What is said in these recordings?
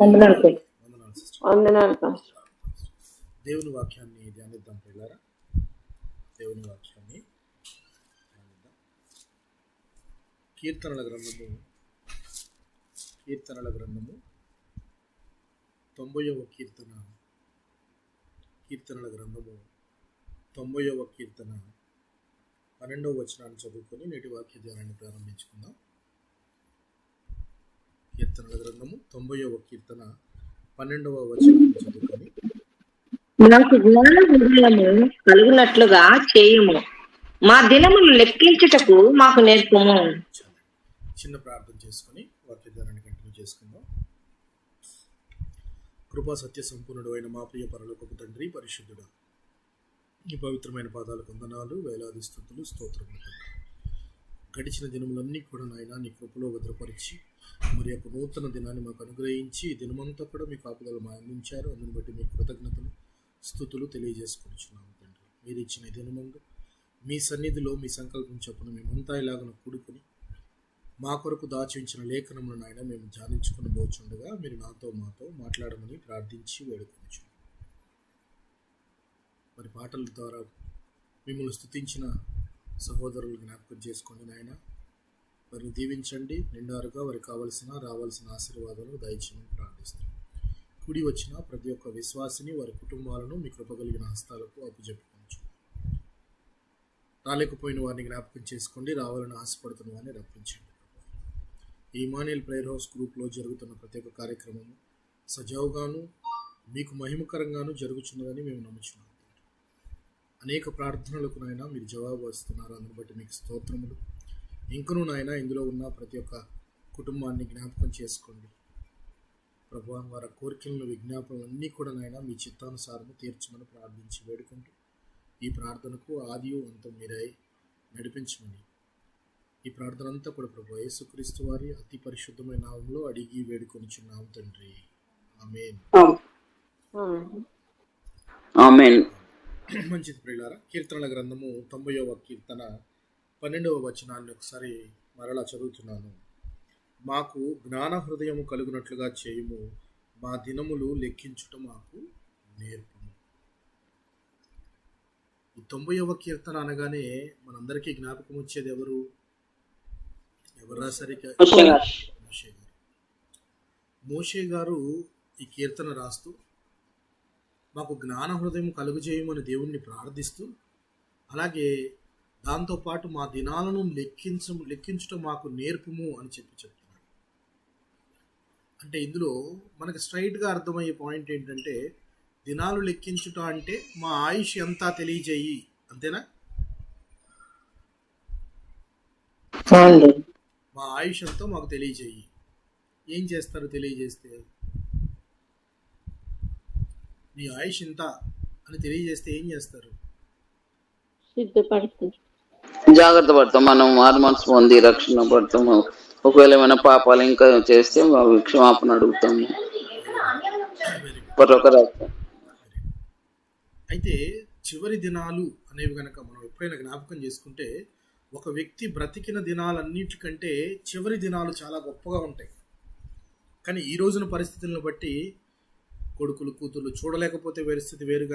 వందనాలు సార్. వందనాలు సిస్టర్. వందనాలు పాస్టర్. దేవుని వాక్యాన్ని ధ్యానిద్దాం పిల్లరా. దేవుని వాక్యాన్ని ధ్యానిద్దాం. కీర్తనల గ్రంథము 90వ కీర్తన. కీర్తనల గ్రంథము 90వ కీర్తన 12వ వచనాన్ని చదువుకొని నేటి వాక్య ధ్యానాన్ని ప్రారంభించుకుందాం. కీర్తనల గ్రంథము 90వ కీర్తన 12వ వచనాన్ని చదువుకొని. నాకు జ్ఞాన హృదయము కలుగునట్లుగా చేయుము, మా దినములు లెక్కించుటకు మాకు నేర్పుము. చిన్న ప్రార్థన చేసుకుని వాక్య ధ్యానాన్ని కంటిన్యూ చేసుకుందాం. కృపా సత్య సంపూర్ణుడు అయిన మా ప్రియ పరలోకపు తండ్రి, పరిశుద్ధుడా, ఈ పవిత్రమైన పాదాలకు వందనాలు, వేలాది స్తుతులు, స్తోత్రములు తండ్రి. గడిచిన దినములన్నీ కూడా నాయన నీ కృపలో భద్రపరిచి మరి యొక్క నూతన దినాన్ని మాకు అనుగ్రహించి ఈ దినమంతా కూడా మీ కాపుదలు మా అందించారు. అందుని బట్టి మీ కృతజ్ఞతలు, స్తుతులు తెలియజేసుకుంటున్నాము తండ్రి. మీరు ఇచ్చిన ఈ దినమందు మీ సన్నిధిలో మీ సంకల్పం చొప్పున మేమంతా ఇలాగను కూడుకుని మా కొరకు దాచి ఉంచిన లేఖనములను ఆయన మేము ధ్యానించుకుని పోచుండగా మీరు నాతో మాతో మాట్లాడమని ప్రార్థించి వేడుకొచ్చు. మరి పాటల ద్వారా మిమ్మల్ని స్తుతించిన సహోదరులు జ్ఞాపకం చేసుకోండి నాయన. వారిని దీవించండి, నిండారుగా వారికి రావాల్సిన ఆశీర్వాదాలను దయచేయమని ప్రార్థిస్తాం. కుడి వచ్చిన ప్రతి ఒక్క విశ్వాసిని వారి కుటుంబాలను మీ కృపగలిగిన హస్తాలకు అప్పజెప్పుకోవచ్చు. రాలేకపోయిన వారిని జ్ఞాపకం చేసుకోండి, రావాలని ఆశపడుతున్న వారిని రప్పించండి. ఈ ఇమానియల్ ప్రేయర్ హౌస్ గ్రూప్లో జరుగుతున్న ప్రతి ఒక్క కార్యక్రమము సజావుగాను మీకు మహిమకరంగాను జరుగుతున్నదని మేము నమ్ముచున్నాము. అనేక ప్రార్థనలకు నాయన మీరు జవాబు వస్తున్నారు. అందుని బట్టి మీకు స్తోత్రములు. ఇంకనూ నాయన ఇందులో ఉన్న ప్రతి ఒక్క కుటుంబాన్ని జ్ఞాపకం చేసుకోండి ప్రభువా. వారి కోరికలను, విజ్ఞాపనలు అన్నీ కూడా నాయన మీ చిత్తానుసారము తీర్చమని ప్రార్థించి వేడుకుంటూ ఈ ప్రార్థనకు ఆదియు అంతం మీరై నడిపించమని ఈ ప్రార్థన అంతా కూడా ప్రభు యేసుక్రీస్తు వారి అతి పరిశుద్ధమైన నామంలో అడిగి వేడుకొనిచున్నాం తండ్రి. ఆమేన్. ఆమేన్. మంచిది ప్రియులారా. కీర్తనల గ్రంథము 90వ కీర్తన 12వ వచనాన్ని ఒకసారి మరలా చదువుతున్నాను. మాకు జ్ఞాన హృదయము కలుగునట్లుగా చేయుము, మా దినములు లెక్కించుట మాకు నేర్పుము. ఈ 90వ కీర్తన అనగానే మనందరికీ జ్ఞాపకం వచ్చేది ఎవరు రాసరిక? మోషే గారు ఈ కీర్తన రాస్తూ మాకు జ్ఞాన హృదయం కలుగజేయమని దేవుణ్ణి ప్రార్థిస్తూ, అలాగే దాంతోపాటు మా దినాలను లెక్కించడం మాకు నేర్పుము అని చెప్తున్నాడు. అంటే ఇందులో మనకి స్ట్రైట్గా అర్థమయ్యే పాయింట్ ఏంటంటే, దినాలు లెక్కించుట అంటే మా ఆయుష్ ఎంత తెలియజేయి, అంతేనా? మా ఆయుష్ ఎంతో మాకు తెలియజేయి. ఏం చేస్తారు తెలియజేస్తే? మీ ఆయుష్ ఎంత అని తెలియజేస్తే ఏం చేస్తారు? జాగ్రత్త పడతాం. మనం మారు మనసు పొంది రక్షణ పడతాము. ఒకవేళ ఏమైనా పాపాలు ఇంకా చేస్తే క్షమాపణ అడుగుతాము. అయితే చివరి దినాలు అనేవి కనుక మనం ఎప్పుడైనా జ్ఞాపకం చేసుకుంటే, ఒక వ్యక్తి బ్రతికిన దినాలన్నిటికంటే చివరి దినాలు చాలా గొప్పగా ఉంటాయి. కానీ ఈ రోజున పరిస్థితులను బట్టి కొడుకులు కూతుర్లు చూడలేకపోతే పరిస్థితి వేరు.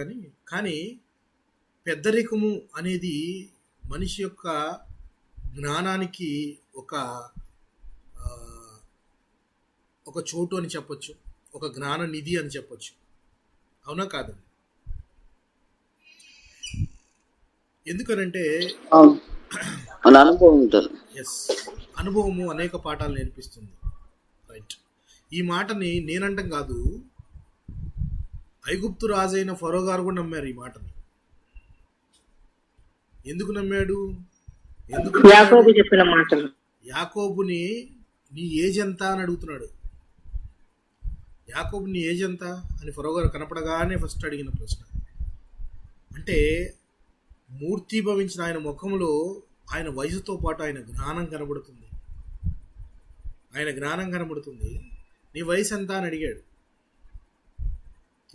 కానీ పెద్దరికము అనేది మనిషి యొక్క జ్ఞానానికి ఒక చోటు అని చెప్పొచ్చు, ఒక జ్ఞాన నిధి అని చెప్పొచ్చు. అవునా కాదండి? ఎందుకనంటే అనుభవము అనేక పాఠాలు నేర్పిస్తుంది. రైట్. ఈ మాటని నేనంటాం కాదు, ఐగుప్తు రాజైన ఫరో గారు కూడా నమ్మారు ఈ మాటని. ఎందుకు నమ్మాడు? యాకోబుని నీ ఏజ్ ఎంత అని అడుగుతున్నాడు. యాకోబు నీ ఏజ్ ఎంత అని ఫరో గారు కనపడగానే ఫస్ట్ అడిగిన ప్రశ్న. అంటే మూర్తిభవించిన ఆయన ముఖంలో ఆయన వయసుతో పాటు ఆయన జ్ఞానం కనబడుతుంది. నీ వయసు ఎంత అని అడిగాడు.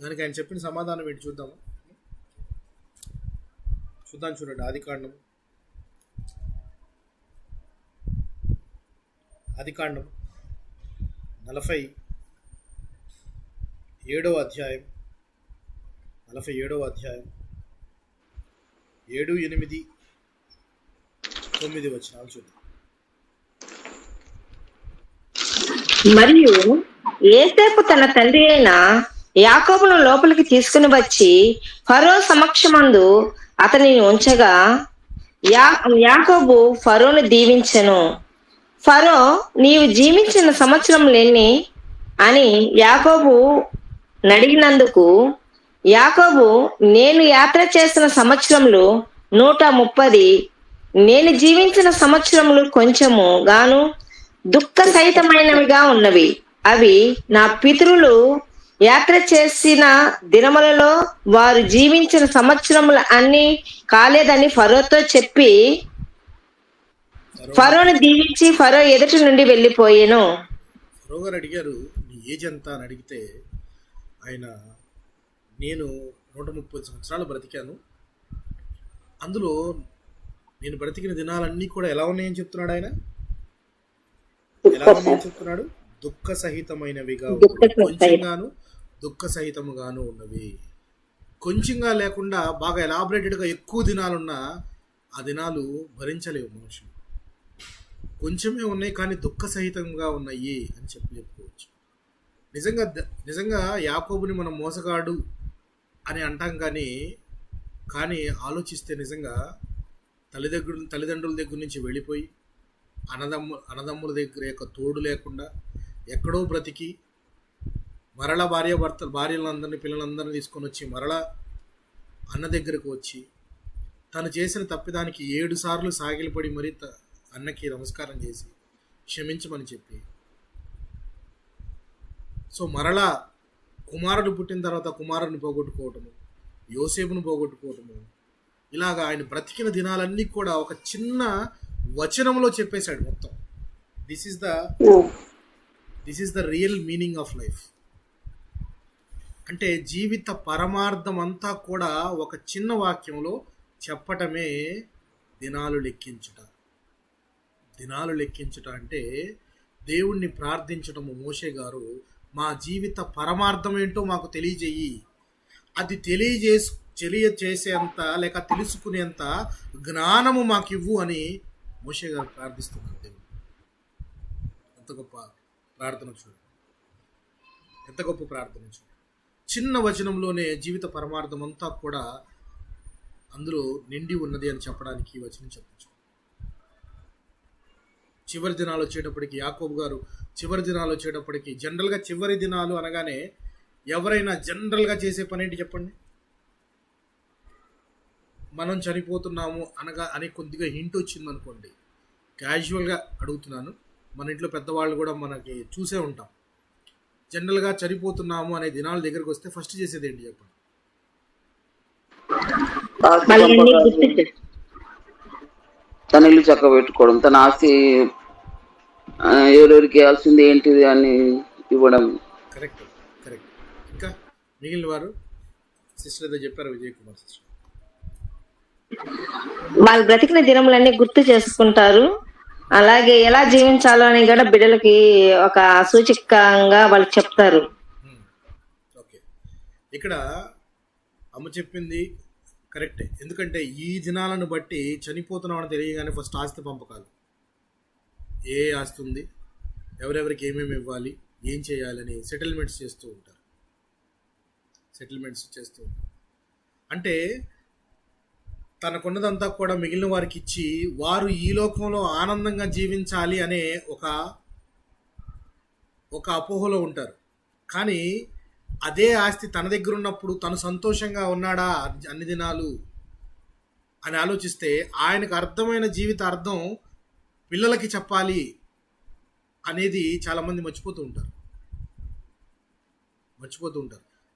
దానికి ఆయన చెప్పిన సమాధానం ఏంటి చూద్దాం. చూడండి. ఆదికాండం 40 7వ అధ్యాయం 47వ అధ్యాయం 7, 8, 9 వచనాలు చూద్దాం. మరియు యోసేపు తన తండ్రి అయిన యాకోబును లోపలికి తీసుకుని వచ్చి ఫరో సమక్షమందు అతనిని ఉంచగా యాకోబు ఫరోను దీవించెను. ఫరో, నీవు జీవించిన సంవత్సరములెన్ని అని యాకోబు నడిగినందుకు యాకోబు, నేను యాత్ర చేసిన సంవత్సరములు 130, నేను జీవించిన సంవత్సరములు కొంచెము గాను దుఃఖ సహితమైనవిగా ఉన్నవి. అవి నా పితరులు యాత్ర చేసిన దినములలో వారు జీవించిన సంవత్సరములు అన్ని కాలేదని ఫరోతో చెప్పి ఫరోను దీవించి ఫరో ఎదుటి నుండి వెళ్ళిపోయాను. ఫరో గారు అడిగారు, నీ ఏజ్ ఎంత అని అడిగితే ఆయన, నేను 130 సంవత్సరాలు బ్రతికాను, అందులో నేను బ్రతికిన దినాలన్నీ కూడా ఎలా ఉన్నాయని చెప్తున్నాడు ఆయన. ఎలా ఉన్నాయని చెప్తున్నాడు? దుఃఖ సహితమైనవిగా, కొంచెంగాను దుఃఖ సహితముగాను ఉన్నవి. కొంచెంగా లేకుండా బాగా ఎలాబరేటెడ్గా ఎక్కువ దినాలున్నా ఆ దినాలు భరించలేవు మనుషులు. కొంచెమే ఉన్నాయి కానీ దుఃఖ సహితంగా ఉన్నాయి అని చెప్పుకోవచ్చు. నిజంగా యాకోబుని మనం మోసగాడు అని అంటాం, కానీ ఆలోచిస్తే నిజంగా తల్లిదండ్రుల దగ్గర నుంచి వెళ్ళిపోయి అన్నదమ్ముల దగ్గర యొక్క తోడు లేకుండా ఎక్కడో బ్రతికి మరలా భార్యలందరినీ పిల్లలందరినీ తీసుకొని వచ్చి మరలా అన్న దగ్గరకు వచ్చి తను చేసిన తప్పిదానికి 7 సార్లు సాగిలపడి మరీ అన్నకి నమస్కారం చేసి క్షమించమని చెప్పి, సో మరలా కుమారుడు పుట్టిన తర్వాత కుమారుడిని పోగొట్టుకోవటము, యోసేపును పోగొట్టుకోవటము, ఇలాగా ఆయన బ్రతికిన దినాలన్నీ కూడా ఒక చిన్న వచనంలో చెప్పేశాడు మొత్తం. This is the real meaning of life. అంటే జీవిత పరమార్థం అంతా కూడా ఒక చిన్న వాక్యంలో చెప్పటమే దినాలు లెక్కించుట. దినాలు లెక్కించుట అంటే దేవుణ్ణి ప్రార్థించటము. మోషే గారు, మా జీవిత పరమార్థం ఏంటో మాకు తెలియజేయి, అది తెలియచేసేంత లేక తెలుసుకునేంత జ్ఞానము మాకు ఇవ్వు అని మోషే గారు ప్రార్థిస్తున్నారు. దేవుడు ఎంత గొప్ప ప్రార్థన చూడండి, ఎంత గొప్ప ప్రార్థన చూడండి. చిన్న వచనంలోనే జీవిత పరమార్థం అంతా కూడా అందులో నిండి ఉన్నది అని చెప్పడానికి ఈ వచనం చెప్పచ్చు. చివరి దినాలు వచ్చేటప్పటికి యాకోబు గారు చివరి దినాలు వచ్చేటప్పటికి, జనరల్గా చివరి దినాలు అనగానే ఎవరైనా జనరల్గా చేసే పని ఏంటి చెప్పండి? మనం చనిపోతున్నాము అని కొద్దిగా హింట్ వచ్చింది అనుకోండి, క్యాజువల్గా అడుగుతున్నాను, మన ఇంట్లో పెద్దవాళ్ళు కూడా మనకి చూసే ఉంటాం. జనరల్గా చనిపోతున్నాము అనే దినాల దగ్గరకు వస్తే ఫస్ట్ చేసేది ఏంటి చెప్పండి? తన ఇల్లు చక్క పెట్టుకోవడం, తన ఆస్తి ఎవరెవరికి ఇవ్వాల్సింది ఏంటిది అని ఇవ్వడం. కరెక్ట్. ఇంకా మిగిలిన వారు సిస్టర్ ఏదో చెప్పారు, విజయ్ కుమార్ సిస్టర్. వాళ్ళు బ్రతికిన దినములన్నీ గుర్తు చేసుకుంటారు. అలాగే ఎలా జీవించాలో అని కూడా బిడ్డలకి ఒక సూచికంగా వాళ్ళు చెప్తారు. ఓకే, ఇక్కడ అమ్మ చెప్పింది కరెక్టే. ఎందుకంటే ఈ దినాలను బట్టి చనిపోతున్నామని తెలియగానే ఫస్ట్ ఆస్తి పంపకాలు, ఏ ఆస్తి ఉంది, ఎవరెవరికి ఏమేమి ఇవ్వాలి, ఏం చేయాలని సెటిల్మెంట్స్ చేస్తూ ఉంటారు. అంటే తనకున్నదంతా కూడా మిగిలిన వారికి ఇచ్చి వారు ఈ లోకంలో ఆనందంగా జీవించాలి అనే ఒక అపోహలో ఉంటారు. కానీ అదే ఆస్తి తన దగ్గర ఉన్నప్పుడు తను సంతోషంగా ఉన్నాడా అన్ని దినాలు అని ఆలోచిస్తే ఆయనకు అర్థమైన జీవిత అర్థం పిల్లలకి చెప్పాలి అనేది చాలామంది మర్చిపోతూ ఉంటారు.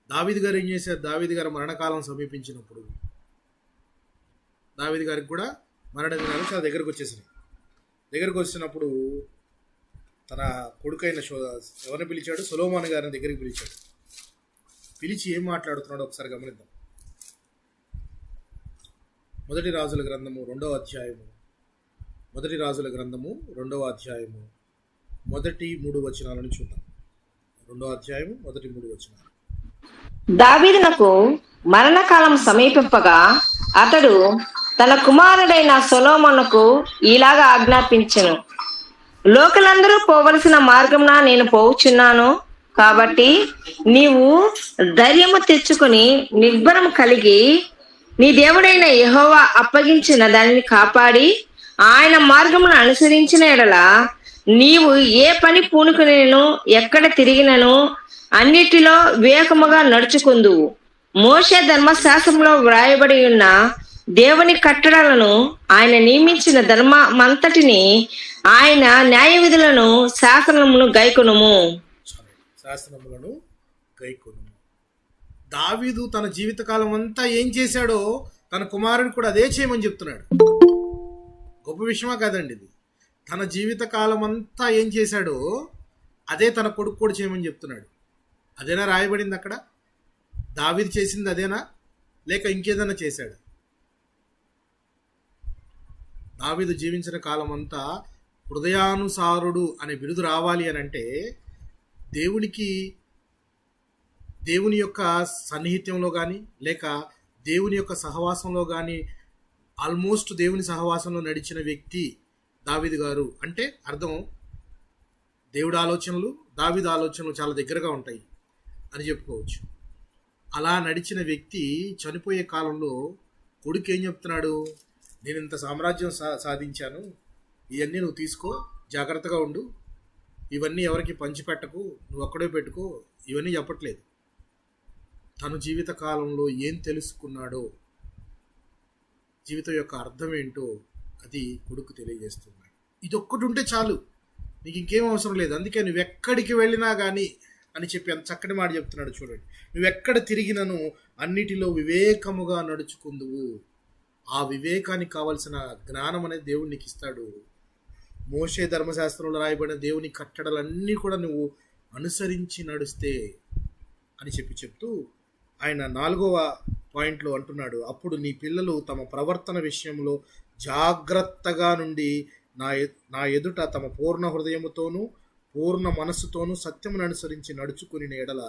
దావీదు గారు ఏం చేశారు? దావీదు గారు మరణకాలం సమీపించినప్పుడు దావీదు గారికి కూడా మరణ దినాలు చాలా దగ్గరకు వచ్చినప్పుడు తన కొడుకైన ఎవరిని పిలిచాడు? సొలొమోను గారిని దగ్గరికి పిలిచాడు. పిలిచి ఏం మాట్లాడుతున్నాడో ఒకసారి గమనిద్దాం. మొదటి రాజుల గ్రంథము 2వ అధ్యాయము మొదటి 3 వచనాలను చూద్దాం. 2వ అధ్యాయము మొదటి 3 వచనాలు. దావీదునకు మరణకాలం సమీపింపగా అతడు తన కుమారుడైన సొలొమోనుకు ఇలాగా ఆజ్ఞాపించెను. లోకులందరూ పోవలసిన మార్గమున నేను పోవుచున్నాను, కాబట్టి నీవు ధైర్యము తెచ్చుకొని నిర్భరం కలిగి నీ దేవుడైన యెహోవా అప్పగించిన దానిని కాపాడి ఆయన మార్గమును అనుసరించిన ఎడల నీవు ఏ పని పూనుకునేను ఎక్కడ తిరిగినను అన్నిటిలో వివేకముగా నడుచుకుందువు. మోషే ధర్మశాస్త్రంలో వ్రాయబడి ఉన్న దేవుని కట్టడలను ఆయన నియమించిన ధర్మమంతటిని ఆయన న్యాయ విధులను శాసనమును గైకొనుము. శాసనములను గైకొను. దావీదు తన జీవితకాలం అంతా ఏం చేశాడో తన కుమారుడు కూడా అదే చేయమని చెప్తున్నాడు. గొప్ప విషయమా కాదండి ఇది? తన జీవితకాలం అంతా ఏం చేశాడో అదే తన కొడుకు కూడా చేయమని చెప్తున్నాడు. అదేనా రాయబడింది అక్కడ? దావీదు చేసింది అదేనా, లేక ఇంకేదైనా చేశాడు? దావీదు జీవించిన కాలం అంతా హృదయానుసారుడు అనే బిరుదు రావాలి అని అంటే దేవుని యొక్క సన్నిహిత్యంలో కానీ లేక దేవుని యొక్క సహవాసంలో కానీ ఆల్మోస్ట్ దేవుని సహవాసంలో నడిచిన వ్యక్తి దావీదు గారు అంటే అర్థం దేవుడి ఆలోచనలు దావీదు ఆలోచనలు చాలా దగ్గరగా ఉంటాయి అని చెప్పుకోవచ్చు. అలా నడిచిన వ్యక్తి చనిపోయే కాలంలో కొడుకు ఏం చెప్తున్నాడు? నేను ఇంత సామ్రాజ్యం సాధించాను, ఇవన్నీ నువ్వు తీసుకో, జాగ్రత్తగా ఉండు, ఇవన్నీ ఎవరికి పంచిపెట్టకు, నువ్వు ఒక్కడే పెట్టుకో, ఇవన్నీ చెప్పట్లేదు. తను జీవిత కాలంలో ఏం తెలుసుకున్నాడో, జీవితం యొక్క అర్థం ఏంటో అది కొడుకు తెలియజేస్తున్నాడు. ఇది ఒక్కటి ఉంటే చాలు, నీకు ఇంకేం అవసరం లేదు. అందుకే నువ్వెక్కడికి వెళ్ళినా కానీ అని చెప్పి అంత చక్కటి మాట చెప్తున్నాడు. చూడండి, నువ్వెక్కడ తిరిగినను అన్నిటిలో వివేకముగా నడుచుకుందువు. ఆ వివేకానికి కావలసిన జ్ఞానం అనేది దేవుడు నీకు ఇస్తాడు. మోషే ధర్మశాస్త్రంలో రాయబడిన దేవుని కట్టడలన్నీ కూడా నువ్వు అనుసరించి నడుస్తే అని చెప్తూ ఆయన 4వ పాయింట్లో అంటున్నాడు, అప్పుడు నీ పిల్లలు తమ ప్రవర్తన విషయంలో జాగ్రత్తగా నుండి నా ఎదుట తమ పూర్ణ హృదయముతోనూ పూర్ణ మనస్సుతోనూ సత్యమును అనుసరించి నడుచుకుని ఎడల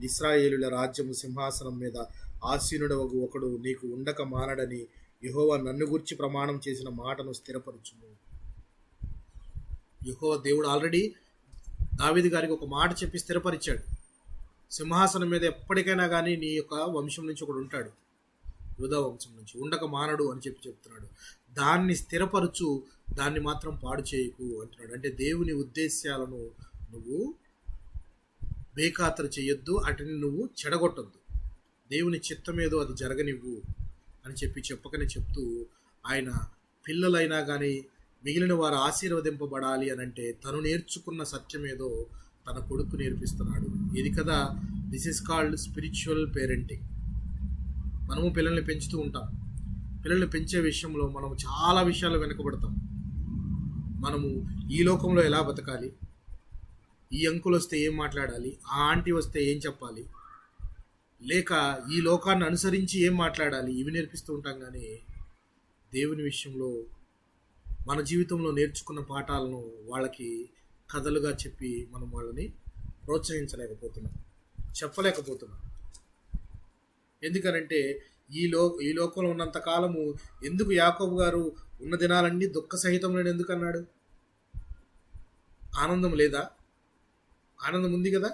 ఇశ్రాయేలుల రాజ్యము సింహాసనం మీద ఆసీనుడవగు ఒకడు నీకు ఉండక మానడని యెహోవా నన్ను గురించి ప్రమాణం చేసిన మాటను స్థిరపరచుము. యెహోవా దేవుడు ఆల్రెడీ దావీదు గారికి ఒక మాట చెప్పి స్థిరపరిచాడు. సింహాసనం మీద ఎప్పటికైనా కానీ నీ యొక్క వంశం నుంచి ఒకడు ఉంటాడు, యూదా వంశం నుంచి, ఉండక మానడు అని చెప్తున్నాడు. దాన్ని స్థిరపరచు, దాన్ని మాత్రం పాడు చేయకు అంటున్నాడు. అంటే దేవుని ఉద్దేశాలను నువ్వు బేఖాతరు చేయొద్దు, వాటిని నువ్వు చెడగొట్టద్దు, దేవుని చిత్తమేదో అది జరగనివ్వు అని చెప్పకనే చెప్తూ ఆయన పిల్లలైనా కానీ మిగిలిన వారు ఆశీర్వదింపబడాలి అని అంటే తను నేర్చుకున్న సత్యమేదో తన కొడుకు నేర్పిస్తున్నాడు. ఇది కదా this is called spiritual parenting. మనము పిల్లల్ని పెంచుతూ ఉంటాం. పిల్లల్ని పెంచే విషయంలో మనం చాలా విషయాలు వెనకబడతాం. మనము ఈ లోకంలో ఎలా బతకాలి, ఈ అంకులు వస్తే ఏం మాట్లాడాలి, ఆ ఆంటీ వస్తే ఏం చెప్పాలి, లేక ఈ లోకాన్ని అనుసరించి ఏం మాట్లాడాలి, ఇవి నేర్పిస్తూ ఉంటాం. కానీ దేవుని విషయంలో మన జీవితంలో నేర్చుకున్న పాఠాలను వాళ్ళకి కథలుగా చెప్పి మనం వాళ్ళని ప్రోత్సహించలేకపోతున్నాం, చెప్పలేకపోతున్నాం. ఎందుకనంటే ఈ లోకంలో ఉన్నంత కాలము ఎందుకు యాకోబు గారు ఉన్న దినాలన్నీ దుఃఖ సహితంలో ఎందుకు అన్నాడు? ఆనందం లేదా? ఆనందం ఉంది కదా.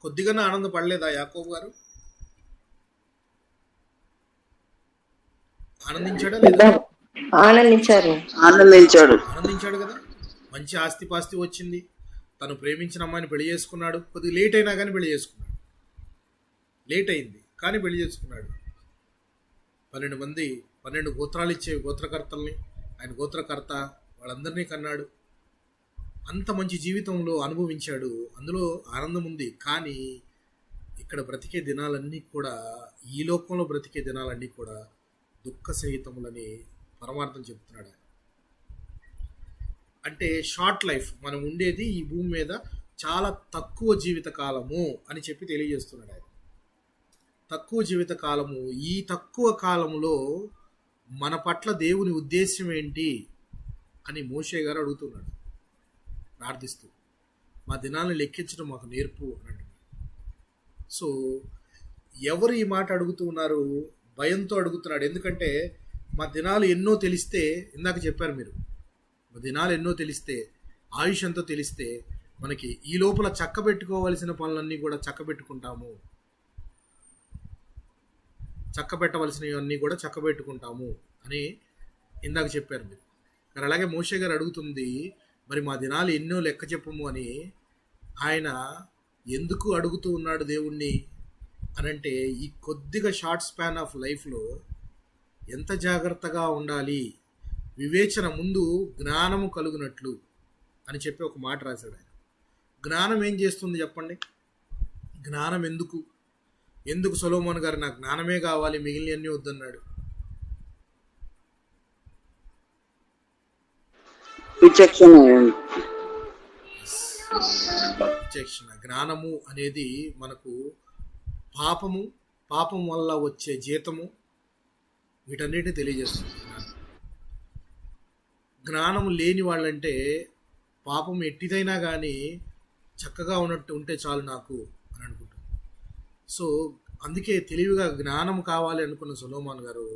కొద్దిగానే ఆనందపడలేదా యాకోబు గారు? ఆనందించాడా లేదా? ఆనందించాడు కదా. మంచి ఆస్తిపాస్తి వచ్చింది, తను ప్రేమించిన అమ్మాయిని పెళ్లి చేసుకున్నాడు. కొద్దిగా లేట్ అయినా కానీ పెళ్లి చేసుకున్నాడు. లేట్ అయింది కానీ పెళ్లి చేసుకున్నాడు. 12 గోత్రాలు ఇచ్చే గోత్రకర్తల్ని, ఆయన గోత్రకర్త, వాళ్ళందరినీ కన్నాడు. అంత మంచి జీవితంలో అనుభవించాడు, అందులో ఆనందం ఉంది. కానీ ఇక్కడ బ్రతికే దినాలన్నీ కూడా, ఈ లోకంలో బ్రతికే దినాలన్నీ కూడా దుఃఖ సహితములని పరమార్థం చెప్తున్నాడు. అంటే షార్ట్ లైఫ్, మనం ఉండేది ఈ భూమి మీద చాలా తక్కువ జీవిత కాలము అని చెప్పి తెలియజేస్తున్నాడు ఆయన. తక్కువ జీవిత కాలము, ఈ తక్కువ కాలంలో మన పట్ల దేవుని ఉద్దేశం ఏంటి అని మోషే గారు అడుగుతున్నాడు ప్రార్థిస్తూ. మా దినాలను లెక్కించడం మాకు నేర్పు అని అంటున్నాడు. సో ఎవరు ఈ మాట అడుగుతూ ఉన్నారు? భయంతో అడుగుతున్నాడు. ఎందుకంటే మా దినాలు ఎన్నో తెలిస్తే, ఇందాక చెప్పారు మీరు, మా దినాలు ఎన్నో తెలిస్తే, ఆయుష్ ఎంతో తెలిస్తే మనకి ఈ లోపల చక్కబెట్టుకోవలసిన పనులన్నీ కూడా చక్కబెట్టుకుంటాము, చక్కబెట్టవలసినవన్నీ కూడా చక్కబెట్టుకుంటాము అని ఇందాక చెప్పారు మీరు. మరి అలాగే మోషే గారు అడుగుతుంది, మరి మా దినాలు ఎన్నో లెక్క చెప్పము అని. ఆయన ఎందుకు అడుగుతూ ఉన్నాడు దేవుణ్ణి అనంటే, ఈ కొద్దిగా షార్ట్ స్పాన్ ఆఫ్ లైఫ్లో ఎంత జాగ్రత్తగా ఉండాలి, వివేచన ముందు జ్ఞానము కలుగునట్లు అని చెప్పి ఒక మాట రాశాడు ఆయన. జ్ఞానం ఏం చేస్తుంది చెప్పండి? జ్ఞానం ఎందుకు సొలొమోన్ గారు నాకు జ్ఞానమే కావాలి మిగిలినవన్నీ వద్దన్నాడు? విచక్షణ. విచక్షణ. జ్ఞానము అనేది మనకు పాపం వల్ల వచ్చే జీతము, వీటన్నిటిని తెలియజేస్తుంది. జ్ఞానం లేని వాళ్ళంటే పాపం ఎట్టిదైనా కానీ చక్కగా ఉన్నట్టు ఉంటే చాలు నాకు అని అనుకుంటాను. సో అందుకే తెలివిగా జ్ఞానం కావాలి అనుకున్న సొలొమోన్ గారు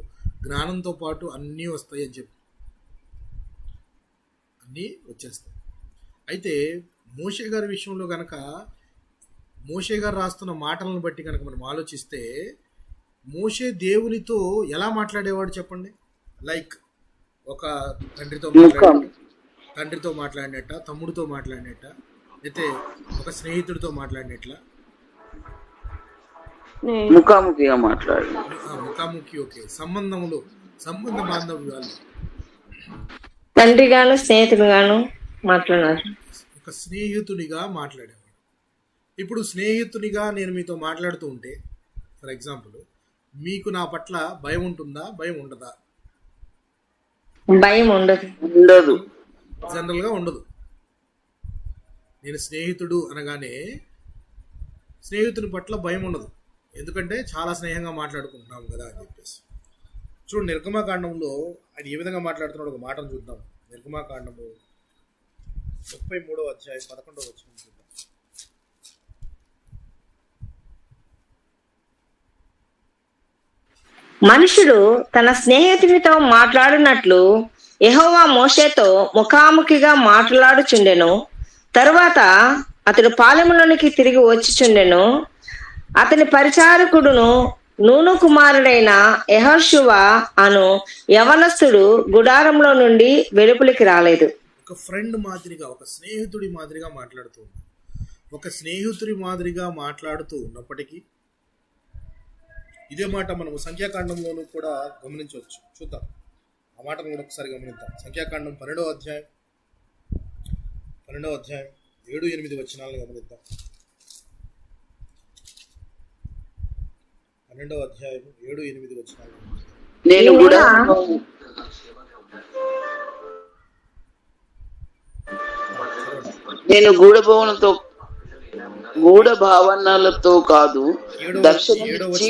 జ్ఞానంతో పాటు అన్నీ వస్తాయి అని చెప్పి అన్నీ వచ్చేస్తాయి. అయితే మోషే గారి విషయంలో కనుక, మోషే గారు రాస్తున్న మాటలను బట్టి కనుక మనం ఆలోచిస్తే, మోషే దేవునితో ఎలా మాట్లాడేవాడు చెప్పండి? లైక్ ఒక తండ్రితో మాట్లాడినట్ట, తమ్ముడితో మాట్లాడినట్ట, అయితే ఒక స్నేహితుడితో మాట్లాడినట్లా? ముఖాముఖిగా మాట్లాడి, ముఖాముఖి. ఓకే, సంబంధ బాంధవ్యాలు, తండ్రిగాను స్నేహితుడుగాను మాట్లాడారు. ఒక స్నేహితునిగా మాట్లాడేవాడు. ఇప్పుడు స్నేహితునిగా నేను మీతో మాట్లాడుతూ ఉంటే, ఫర్ ఎగ్జాంపుల్, మీకు నా పట్ల భయం ఉంటుందా, భయం ఉండదా? భయం ఉండదు. జనరల్గా ఉండదు. నేను స్నేహితుడు అనగానే స్నేహితుని పట్ల భయం ఉండదు, ఎందుకంటే చాలా స్నేహంగా మాట్లాడుకుంటున్నాం కదా అని చెప్పేసి. చూడు, నిర్గమాకాండంలో ఆయన ఏ విధంగా మాట్లాడుతున్నాడు ఒక మాటను చూద్దాం. నిర్గమాకాండము 33వ అధ్యాయం 11వ వచనం చూద్దాం. మనుషుడు తన స్నేహితునితో మాట్లాడినట్లు యెహోవా మోషేతో ముఖాముఖిగా మాట్లాడుచుండెను. తరువాత అతడు పాలెములోనికి తిరిగి వచ్చిచుండెను. అతని పరిచారకుడును నూను కుమారుడైన యెహోషువ అను యవనస్తుడు గుడారంలో నుండి వెలుపలికి రాలేదు. ఒక ఫ్రెండ్ మాదిరిగా, ఒక స్నేహితుడి మాదిరిగా మాట్లాడుతూ ఉన్నాడు. ఒక స్నేహితుడి మాదిరిగా మాట్లాడుతూ ఉన్నప్పటికీ ఇదే మాట మనము సంఖ్యాకాండంలోనూ కూడా గమనించవచ్చు. చూద్దాం, ఆ మాటను కూడా ఒకసారి గమనిద్దాం. సంఖ్యాకాండం 12వ అధ్యాయం 7-8 వచనాలను గమనిద్దాం. 12వ అధ్యాయం 7-8 వచనాలు. నేను గూఢ భావనలతో కాదు, దర్శనమిచ్చి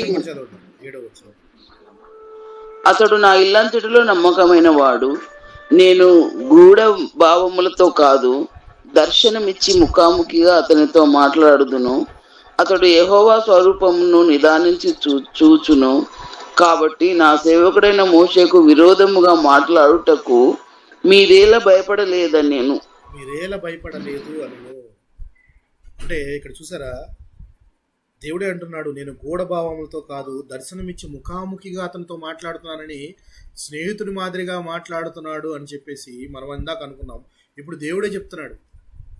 అతడు నా ఇల్లంతటిలో నమ్మకమైన వాడు. నేను గూఢ భావములతో కాదు, దర్శనమిచ్చి ముఖాముఖిగా అతనితో మాట్లాడుదును. అతడు యెహోవా స్వరూపమును నిదానించి చూచును. కాబట్టి నా సేవకుడైన మోషేకు విరోధముగా మాట్లాడుటకు మీరేలా భయపడలేదని నేను. మీరేలా భయపడలేదు అని. అంటే ఇక్కడ చూసారా, దేవుడే అంటున్నాడు, నేను గూఢభావములతో కాదు, దర్శనమిచ్చి ముఖాముఖిగా అతనితో మాట్లాడుతున్నానని. స్నేహితుడి మాదిరిగా మాట్లాడుతున్నాడు అని చెప్పేసి మనం ఇందాక అనుకున్నాం. ఇప్పుడు దేవుడే చెప్తున్నాడు,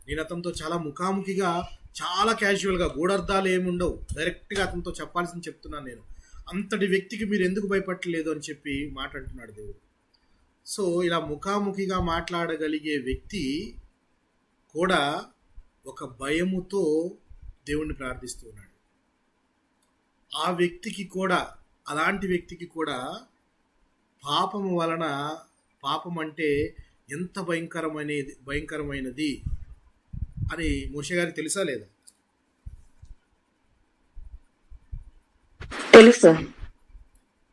నేను అతనితో చాలా ముఖాముఖిగా, చాలా క్యాజువల్గా, గూఢార్థాలు ఏముండవు, డైరెక్ట్గా అతనితో చెప్పాల్సింది చెప్తున్నాను నేను. అంతటి వ్యక్తికి మీరు ఎందుకు భయపడలేదు అని చెప్పి మాట్లాడుతున్నాడు దేవుడు. సో ఇలా ముఖాముఖిగా మాట్లాడగలిగే వ్యక్తి కూడా ఒక భయముతో దేవుణ్ణి ప్రార్థిస్తూ ఉన్నాడు. ఆ వ్యక్తికి కూడా, అలాంటి వ్యక్తికి కూడా పాపము వలన, పాపం అంటే ఎంత భయంకరమైనది అని మోషే గారికి తెలుసా లేదా? తెలుసు.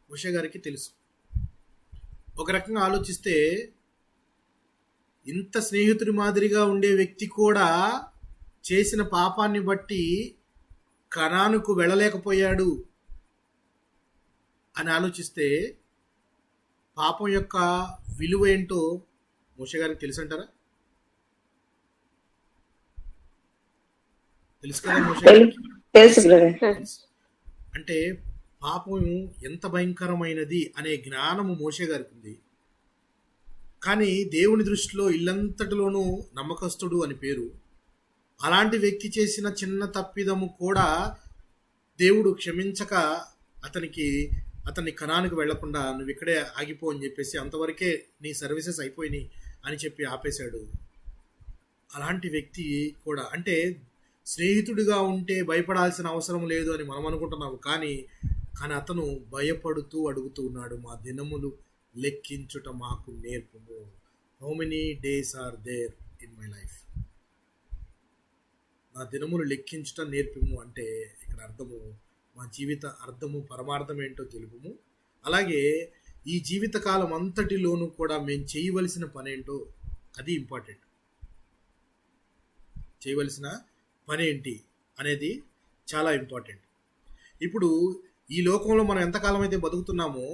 మోషే గారికి తెలుసు. ఒక రకంగా ఆలోచిస్తే ఇంత స్నేహితుడి మాదిరిగా ఉండే వ్యక్తి కూడా చేసిన పాపాన్ని బట్టి కనానుకు వెళ్ళలేకపోయాడు అని ఆలోచిస్తే పాపం యొక్క విలువ ఏంటో మోషే గారికి తెలుసంటారా? తెలుసు కదా మోషే గారికి? తెలుసు బ్రదర్. అంటే పాపం ఎంత భయంకరమైనది అనే జ్ఞానము మోషే గారికి ఉంది. కానీ దేవుని దృష్టిలో ఇల్లంతటిలోనూ నమ్మకస్తుడు అని పేరు. అలాంటి వ్యక్తి చేసిన చిన్న తప్పిదము కూడా దేవుడు క్షమించక అతన్ని కనానికి వెళ్లకుండా నువ్వు ఇక్కడే ఆగిపో అని చెప్పేసి అంతవరకే నీ సర్వీసెస్ అయిపోయినాయి అని చెప్పి ఆపేశాడు. అలాంటి వ్యక్తి కూడా అంటే స్నేహితుడిగా ఉంటే భయపడాల్సిన అవసరం లేదు అని మనం అనుకుంటున్నాము. కానీ అతను భయపడుతూ అడుగుతూ ఉన్నాడు, మా దినములు లెక్కించుట మాకు నేర్పుము. How many days are there in my life? నా దినములు లెక్కించుట నేర్పుము అంటే ఇక్కడ అర్థము మా జీవిత అర్థము పరమార్థం ఏంటో తెలుపుము. అలాగే ఈ జీవితకాలం అంతటిలోనూ కూడా మేము చేయవలసిన పని ఏంటో అది ఇంపార్టెంట్. చేయవలసిన పని ఏంటి అనేది చాలా ఇంపార్టెంట్. ఇప్పుడు ఈ లోకంలో మనం ఎంతకాలం అయితే బతుకుతున్నామో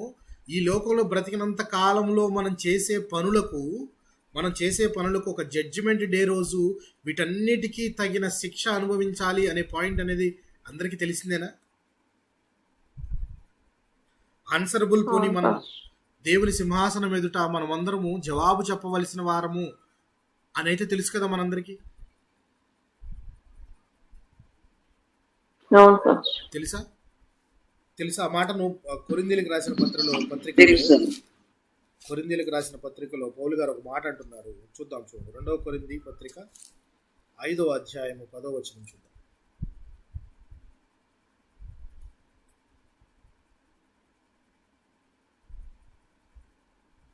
ఈ లోకంలో బ్రతికినంత కాలంలో మనం చేసే పనులకు ఒక జడ్జిమెంట్ డే రోజు వీటన్నిటికీ తగిన శిక్ష అనుభవించాలి అనే పాయింట్ అనేది అందరికీ తెలిసిందేనా? ఆన్సరబుల్ పోని మనం దేవుని సింహాసనం ఎదుట మనం అందరము జవాబు చెప్పవలసిన వారము అని అయితే తెలుసు కదా మనందరికీ. తెలుసా ఆ మాట? నువ్వు కొరింథీయులకు రాసిన పత్రికలో పౌలు గారు ఒక మాట అంటున్నారు. చూద్దాం, చూడండి. 2వ కొరింథీ పత్రిక 5వ అధ్యాయము 10వ వచనం చూద్దాం.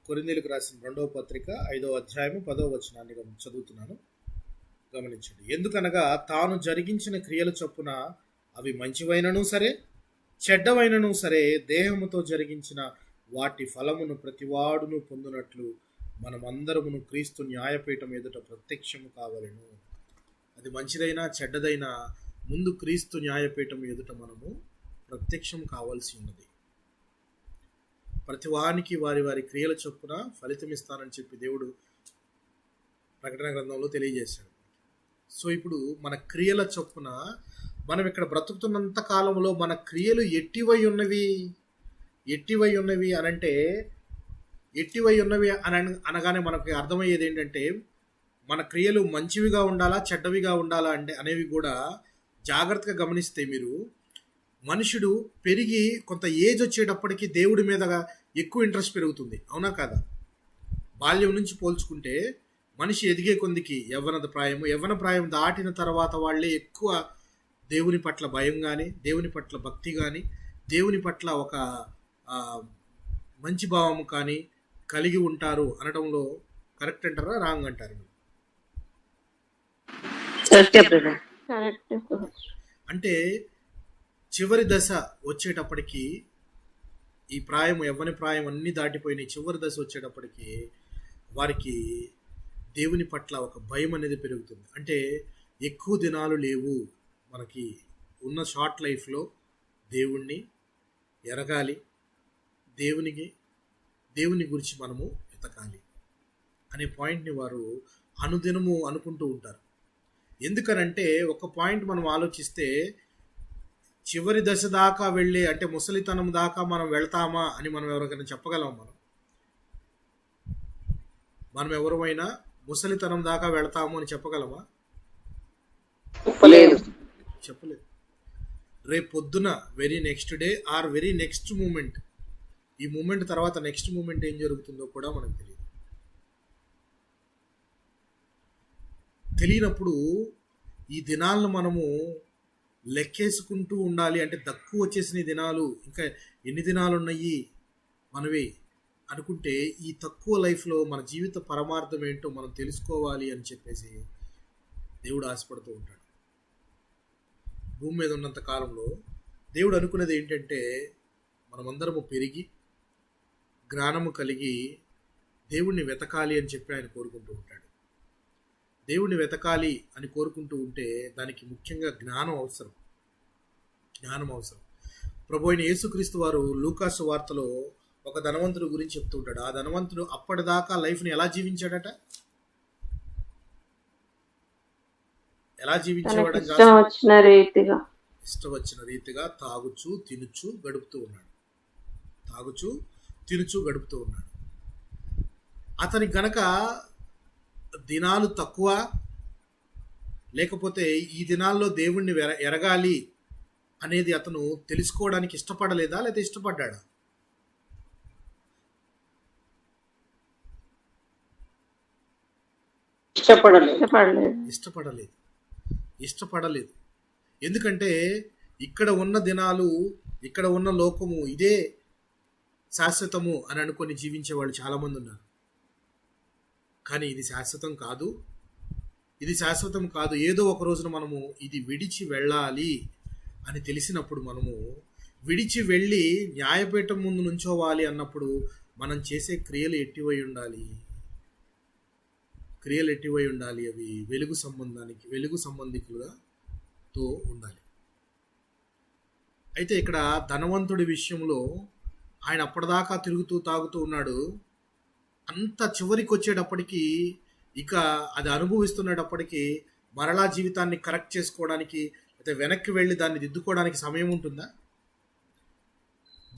కొరింథీయులకు రాసిన 2వ పత్రిక 5వ అధ్యాయము 10వ వచనాన్ని చదువుతున్నాను, గమనించండి. ఎందుకనగా తాను జరిగించిన క్రియల చొప్పున అవి మంచివైనను సరే చెడ్డవైనను సరే దేహముతో జరిగించిన వాటి ఫలమును ప్రతివాడును పొందునట్లు మనమందరమును క్రీస్తు న్యాయపీఠం ఎదుట ప్రత్యక్షము కావలెను. అది మంచిదైనా చెడ్డదైనా ముందు క్రీస్తు న్యాయపీఠం ఎదుట మనము ప్రత్యక్షం కావాల్సి ఉన్నది. ప్రతివానికి వారి వారి క్రియల చొప్పున ఫలితం ఇస్తానని చెప్పి దేవుడు ప్రకటన గ్రంథంలో తెలియజేశాడు. సో ఇప్పుడు మన క్రియల చొప్పున మనం ఇక్కడ బ్రతుకుతున్నంత కాలంలో మన క్రియలు ఎట్టివై ఉన్నవి అనంటే ఎట్టివై ఉన్నవి అనగానే మనకి అర్థమయ్యేది ఏంటంటే మన క్రియలు మంచివిగా ఉండాలా చెడ్డవిగా ఉండాలా అనేవి కూడా జాగ్రత్తగా గమనిస్తే మీరు మనుషుడు పెరిగి కొంత ఏజ్ వచ్చేటప్పటికి దేవుడి మీద ఎక్కువ ఇంట్రెస్ట్ పెరుగుతుంది, అవునా కాదా? బాల్యం నుంచి పోల్చుకుంటే మనిషి ఎదిగే కొందికి యవ్వన ప్రాయం దాటిన తర్వాత వాళ్ళే ఎక్కువ దేవుని పట్ల భయం కానీ దేవుని పట్ల భక్తి కానీ దేవుని పట్ల ఒక మంచి భావము కానీ కలిగి ఉంటారు అనడంలో కరెక్ట్ అంటారా రాంగ్ అంటారు? అంటే చివరి దశ వచ్చేటప్పటికి ఈ ప్రాయం యవ్వన ప్రాయం అన్ని దాటిపోయినాయి. చివరి దశ వచ్చేటప్పటికి వారికి దేవుని పట్ల ఒక భయం అనేది పెరుగుతుంది. అంటే ఎక్కువ దినాలు లేవు మనకి ఉన్న షార్ట్ లైఫ్లో దేవుణ్ణి ఎరగాలి, దేవుని గురించి మనము వెతకాలి అనే పాయింట్ని వారు అనుదినము అనుకుంటూ ఉంటారు. ఎందుకనంటే ఒక పాయింట్ మనం ఆలోచిస్తే చివరి దశ దాకా వెళ్ళి అంటే ముసలితనం దాకా మనం వెళ్తామా అని మనం ఎవరికైనా చెప్పగలం? మనం ఎవరైనా ముసలితనం దాకా వెళ్తాము అని చెప్పగలమా? చెప్పలేదు. రేపు పొద్దున very next day or very next moment, ఈ మూమెంట్ తర్వాత నెక్స్ట్ మూమెంట్ ఏం జరుగుతుందో కూడా మనకు తెలియనప్పుడు ఈ దినాలను మనము లెక్కేసుకుంటూ ఉండాలి. అంటే తక్కువ వచ్చేసిన దినాలు ఇంకా ఎన్ని దినాలు ఉన్నాయి మనవి అనుకుంటే ఈ తక్కువ లైఫ్లో మన జీవిత పరమార్థం ఏంటో మనం తెలుసుకోవాలి అని చెప్పేసి దేవుడు ఆశపడుతూ ఉంటాడు. భూమి మీద ఉన్నంత కాలంలో దేవుడు అనుకునేది ఏంటంటే మనమందరము పెరిగి జ్ఞానము కలిగి దేవుణ్ణి వెతకాలి అని చెప్పి ఆయన కోరుకుంటూ ఉంటాడు. దేవుణ్ణి వెతకాలి అని కోరుకుంటూ ఉంటే దానికి ముఖ్యంగా జ్ఞానం అవసరం. జ్ఞానం అవసరం. ప్రభు అయిన యేసుక్రీస్తు వారు లూకాసు వార్తలో ఒక ధనవంతుడు గురించి చెప్తూ ఉంటాడు. ఆ ధనవంతుడు అప్పటిదాకా లైఫ్ని ఎలా జీవించాడట, ఎలా జీవించేవాడని ఇష్టం వచ్చిన రీతిగా ఇష్టం వచ్చిన రీతిగా తాగుచు తినుచు గడుపుతూ ఉన్నాడు. తాగుచు తినుచు గడుపుతూ ఉన్నాడు. అతనికి గనక దినాలు తక్కువ, లేకపోతే ఈ దినాల్లో దేవుణ్ణి ఎరగాలి అనేది అతను తెలుసుకోవడానికి ఇష్టపడలేదా, లేదా ఇష్టపడ్డాడా? ఇష్టపడలేదు. ఎందుకంటే ఇక్కడ ఉన్న దినాలు, ఇక్కడ ఉన్న లోకము ఇదే శాశ్వతము అని అనుకొని జీవించే వాళ్ళు చాలామంది ఉన్నారు. కానీ ఇది శాశ్వతం కాదు, ఇది శాశ్వతం కాదు. ఏదో ఒక రోజున మనము ఇది విడిచి వెళ్ళాలి అని తెలిసినప్పుడు, మనము విడిచి వెళ్ళి న్యాయపీఠం ముందు నుంచోవాలి అన్నప్పుడు మనం చేసే క్రియలు ఎట్టివై ఉండాలి? క్రియలు ఎట్టివై ఉండాలి? అవి వెలుగు సంబంధికులుగా తో ఉండాలి. అయితే ఇక్కడ ధనవంతుడి విషయంలో ఆయన అప్పటిదాకా తిరుగుతూ తాగుతూ ఉన్నాడు. అంత చివరికి వచ్చేటప్పటికి, ఇక అది అనుభవిస్తున్నప్పటికీ మరలా జీవితాన్ని కరెక్ట్ చేసుకోవడానికి, అయితే వెనక్కి వెళ్ళి దాన్ని దిద్దుకోవడానికి సమయం ఉంటుందా?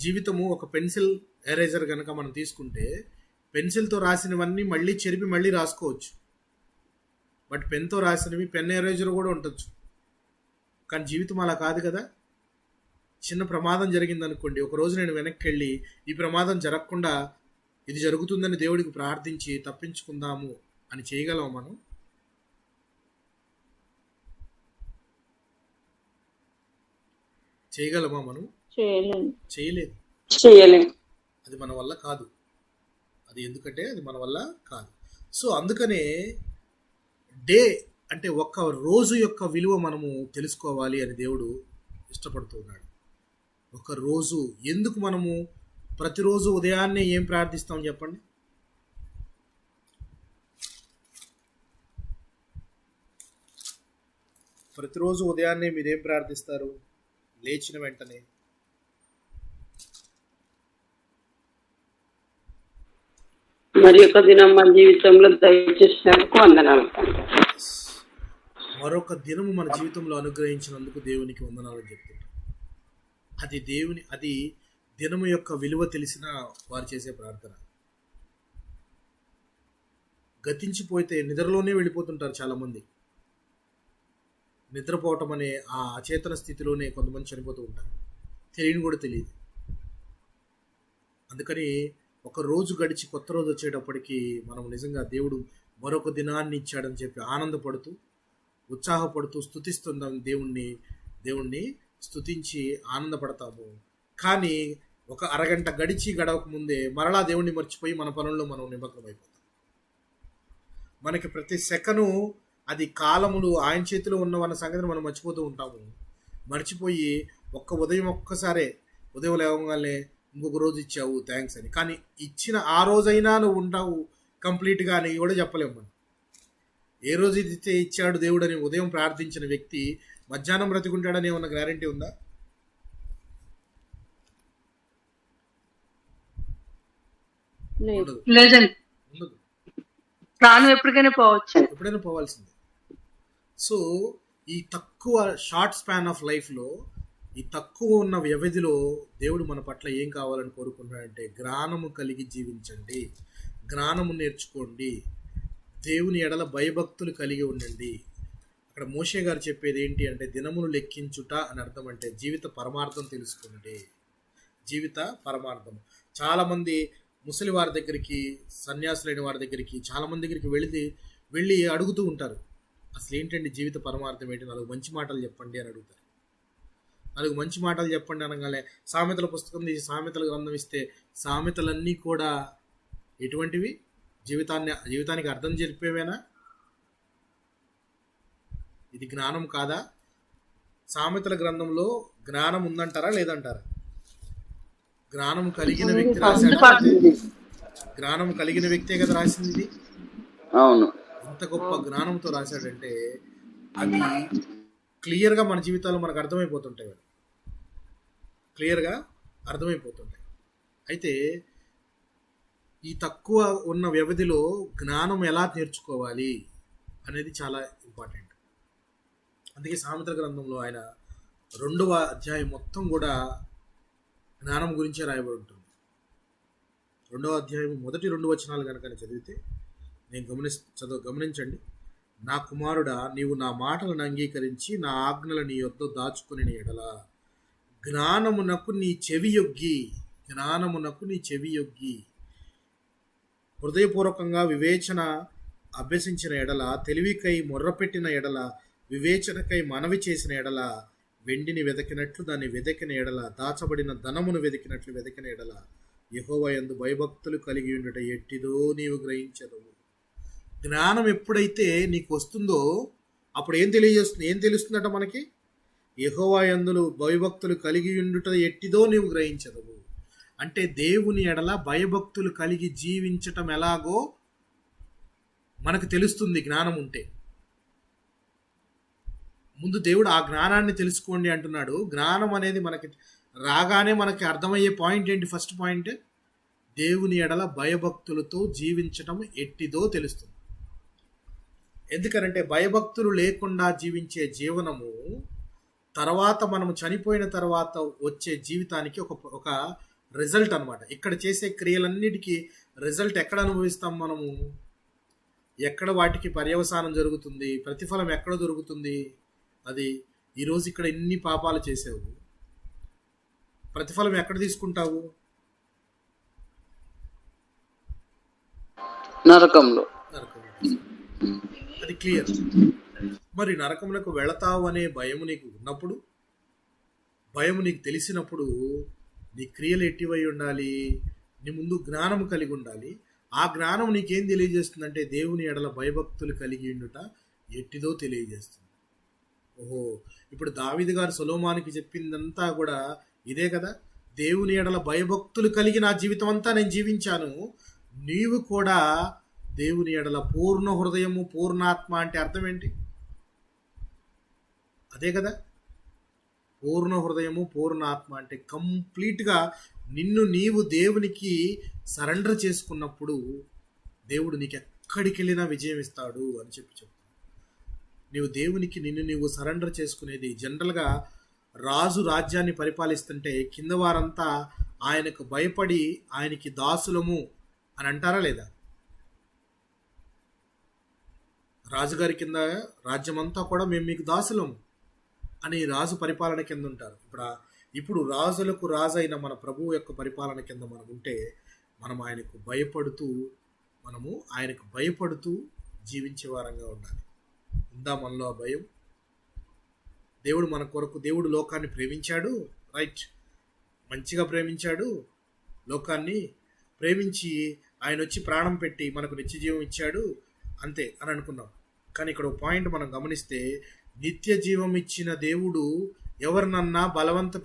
జీవితము ఒక పెన్సిల్ ఎరేజర్ కనుక మనం తీసుకుంటే, పెన్సిల్తో రాసినవన్నీ మళ్ళీ చెరిపి మళ్ళీ రాసుకోవచ్చు. బట్ పెన్తో రాసినవి పెన్ ఎరేజర్ కూడా ఉండొచ్చు. కానీ జీవితం అలా కాదు కదా. చిన్న ప్రమాదం జరిగిందనుకోండి, ఒకరోజు నేను వెనక్కి వెళ్ళి ఈ ప్రమాదం జరగకుండా ఇది జరుగుతుందని దేవుడికి ప్రార్థించి తప్పించుకుందాము అని చేయగలమా మనం? చేయగలమా మనం? చేయలేము. అది మన వల్ల కాదు. అది ఎందుకంటే అది మన వల్ల కాదు. సో అందుకనే డే అంటే ఒక్క రోజు యొక్క విలువ మనము తెలుసుకోవాలి అని దేవుడు ఇష్టపడుతున్నాడు. ఒక రోజు ఎందుకు మనము ప్రతిరోజు ఉదయాన్నే ఏం ప్రార్థిస్తాం చెప్పండి? ప్రతిరోజు ఉదయాన్నే మీరేం ప్రార్థిస్తారు? లేచిన వెంటనే మరి ఒక దినం మన జీవితంలో దయచేసినందుకు వందనాలు. మరొక దినము మన జీవితంలో అనుగ్రహించినందుకు దేవునికి వందనాలు చెప్తుంటాం. అది దినము యొక్క విలువ తెలిసిన వారు చేసే ప్రార్థన. గతించిపోతే నిద్రలోనే వెళ్ళిపోతుంటారు చాలామంది. నిద్రపోవటం అనే ఆ అచేతన స్థితిలోనే కొంతమంది చనిపోతూ ఉంటారు. తెలియని కూడా తెలియదు. అందుకని ఒక రోజు గడిచి కొత్త రోజు వచ్చేటప్పటికి మనం నిజంగా దేవుడు మరొక దినాన్ని ఇచ్చాడని చెప్పి ఆనందపడుతూ, ఉత్సాహపడుతూ స్తుతిస్తుందాం. దేవుణ్ణి స్తుతించి ఆనందపడతాము. కానీ ఒక అరగంట గడవక ముందే మరలా దేవుణ్ణి మర్చిపోయి మన పనుల్లో మనం నిమగ్నమైపోతాం. మనకి ప్రతి సెకను అది కాలములు ఆయన చేతిలో ఉన్నవన్న సంగతిని మనం మర్చిపోతూ ఉంటాము. మర్చిపోయి ఒక్కసారే ఉదయం లేవగానే ఇంకొక రోజు ఇచ్చావు థ్యాంక్స్ అని. కానీ ఇచ్చిన ఆ రోజైనా నువ్వు ఉంటావు కంప్లీట్గా అని కూడా చెప్పలేము మనం. ఏ రోజు ఇస్తే ఇచ్చాడు దేవుడు అని ఉదయం ప్రార్థించిన వ్యక్తి మధ్యాహ్నం బ్రతికుంటాడని ఏమన్నా గ్యారంటీ ఉందా? లేదండి. ప్రాణం ఎప్పటికైనా పోవాల్సిందే. సో ఈ తక్కువ షార్ట్ స్పాన్ ఆఫ్ లైఫ్లో, ఈ తక్కువ ఉన్న వ్యవధిలో దేవుడు మన పట్ల ఏం కావాలని కోరుకుంటాడంటే, జ్ఞానము కలిగి జీవించండి, జ్ఞానము నేర్చుకోండి, దేవుని ఎడల భయభక్తులు కలిగి ఉండండి. అక్కడ మోషే గారు చెప్పేది ఏంటి అంటే, దినమును లెక్కించుట అని అర్థం. అంటే జీవిత పరమార్థం తెలుసుకోండి. జీవిత పరమార్థం. చాలామంది ముసలి వారి దగ్గరికి, సన్యాసులైన వారి దగ్గరికి, చాలామంది దగ్గరికి వెళ్ళి అడుగుతూ ఉంటారు, అసలు ఏంటండి జీవిత పరమార్థం ఏంటి, 4 మంచి మాటలు చెప్పండి అని అడుగుతారు. 4 మంచి మాటలు చెప్పండి అనగానే సామెతల పుస్తకం తీసి సామెతల గ్రంథం ఇస్తే సామెతలన్నీ కూడా ఎటువంటివి? జీవితానికి అర్థం చెప్పేవేనా? ఇది జ్ఞానం కాదా? సామెతల గ్రంథంలో జ్ఞానం ఉందంటారా లేదంటారా? జ్ఞానం కలిగిన వ్యక్తి రాశాడు. జ్ఞానం కలిగిన వ్యక్తే కదా రాసింది ఇది. అవును. ఎంత గొప్ప జ్ఞానంతో రాశాడంటే అది క్లియర్గా మన జీవితాల్లో మనకు అర్థమైపోతుంటాయి. క్లియర్గా అర్థమైపోతుంటాయి. అయితే ఈ తక్కువ ఉన్న వ్యవధిలో జ్ఞానం ఎలా నేర్చుకోవాలి అనేది చాలా ఇంపార్టెంట్. అందుకే సామెతల గ్రంథంలో ఆయన 2వ అధ్యాయం మొత్తం కూడా జ్ఞానం గురించే రాయబడి ఉంటుంది. 2వ అధ్యాయం మొదటి 2 వచనాలు కనుక చదివితే నేను గమనించండి. నా కుమారుడా, నీవు నా మాటలను అంగీకరించి నా ఆజ్ఞల నీ యొద్ద దాచుకుని ఎడల జ్ఞానమునకు నీ చెవి యొగ్గి హృదయపూర్వకంగా వివేచన అభ్యసించిన ఎడల, తెలివికై మొర్రపెట్టిన ఎడల, వివేచనకై మనవి చేసిన ఎడల, వెండిని వెదకినట్లు దాన్ని వెదకిన ఎడల, దాచబడిన ధనమును వెదికినట్లు వెదకిన ఎడల, యెహోవా యందు భయభక్తులు కలిగి ఉండుట ఎట్టిదో నీవు గ్రహించదవు. జ్ఞానం ఎప్పుడైతే నీకు వస్తుందో అప్పుడు ఏం తెలుస్తుందట మనకి? యెహోవా యందు భయభక్తులు కలిగి ఉండుట ఎట్టిదో నీవు గ్రహించదవు. అంటే దేవుని ఎడల భయభక్తులు కలిగి జీవించటం ఎలాగో మనకు తెలుస్తుంది జ్ఞానం ఉంటే. ముందు దేవుడు ఆ జ్ఞానాన్ని తెలుసుకోండి అంటున్నాడు. జ్ఞానం అనేది మనకి రాగానే మనకి అర్థమయ్యే పాయింట్ ఏంటి? ఫస్ట్ పాయింట్, దేవుని ఎడల భయభక్తులతో జీవించటం ఎట్టిదో తెలుస్తుంది. ఎందుకనంటే భయభక్తులు లేకుండా జీవించే జీవనము తర్వాత మనము చనిపోయిన తర్వాత వచ్చే జీవితానికి ఒక రిజల్ట్ అనమాట. ఇక్కడ చేసే క్రియలన్నిటికీ రిజల్ట్ ఎక్కడ అనుభవిస్తాం మనము? ఎక్కడ వాటికి పర్యవసానం జరుగుతుంది? ప్రతిఫలం ఎక్కడ దొరుకుతుంది? అది ఈరోజు ఇక్కడ ఎన్ని పాపాలు చేసావు, ప్రతిఫలం ఎక్కడ తీసుకుంటావు? నరకంలో. అది క్లియర్. మరి నరకమునకు వెళతావు అనే భయము నీకు ఉన్నప్పుడు, భయము నీకు తెలిసినప్పుడు నీ క్రియలు ఎట్టివై ఉండాలి? నీ ముందు జ్ఞానం కలిగి ఉండాలి. ఆ జ్ఞానం నీకేం తెలియజేస్తుందంటే దేవుని ఎడల భయభక్తులు కలిగి ఉండుట ఎట్టిదో తెలియజేస్తుంది. ఓహో, ఇప్పుడు దావీదు గారు సొలొమోనుకి చెప్పిందంతా కూడా ఇదే కదా. దేవుని ఎడల భయభక్తులు కలిగి నా జీవితం అంతా నేను జీవించాను, నీవు కూడా దేవుని ఎడల పూర్ణ హృదయము పూర్ణాత్మ అంటే అర్థం ఏంటి? అదే కదా. పూర్ణ హృదయము పూర్ణాత్మ అంటే కంప్లీట్గా నిన్ను నీవు దేవునికి సరెండర్ చేసుకున్నప్పుడు దేవుడు నీకు ఎక్కడికి వెళ్ళినా విజయం ఇస్తాడు అని చెప్తాడు. నీవు దేవునికి నిన్ను నీవు సరెండర్ చేసుకునేది. జనరల్గా రాజు రాజ్యాన్ని పరిపాలిస్తుంటే కింద వారంతా ఆయనకు భయపడి ఆయనకి దాసులము అని అంటారా లేదా? రాజుగారి కింద రాజ్యమంతా కూడా మేము మీకు దాసులము అని రాజు పరిపాలన కింద ఉంటారు. ఇప్పుడు రాజులకు రాజు అయిన మన ప్రభువు యొక్క పరిపాలన కింద మనం ఉంటే మనము ఆయనకు భయపడుతూ జీవించే వారంగా ఉండాలి. ఉందా మనలో ఆ భయం? దేవుడు మన కొరకు, దేవుడు లోకాన్ని ప్రేమించాడు, రైట్, మంచిగా ప్రేమించాడు. లోకాన్ని ప్రేమించి ఆయన వచ్చి ప్రాణం పెట్టి మనకు నిత్య జీవం ఇచ్చాడు అంతే అని అనుకున్నాం. కానీ ఇక్కడ ఒక పాయింట్ మనం గమనిస్తే, నిత్య జీవం ఇచ్చిన దేవుడు ఎవరినన్నా బలవంత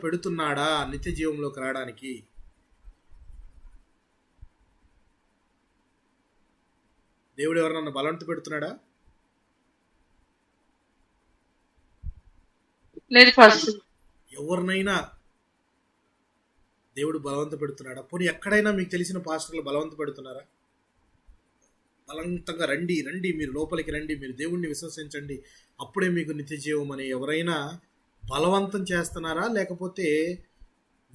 పెడుతున్నాడా నిత్య జీవంలోకి రావడానికి? దేవుడు ఎవరినన్నా బలవంత పెడుతున్నాడా? లేదు ఫస్ట్. ఎవరినైనా దేవుడు బలవంత పెడుతున్నాడా? పోనీ ఎక్కడైనా మీకు తెలిసిన పాస్టర్లు బలవంత పెడుతున్నారా? బలవంతంగా రండి మీరు లోపలికి రండి, మీరు దేవుణ్ణి విశ్వసించండి, అప్పుడే మీకు నిత్య జీవం అని ఎవరైనా బలవంతం చేస్తున్నారా? లేకపోతే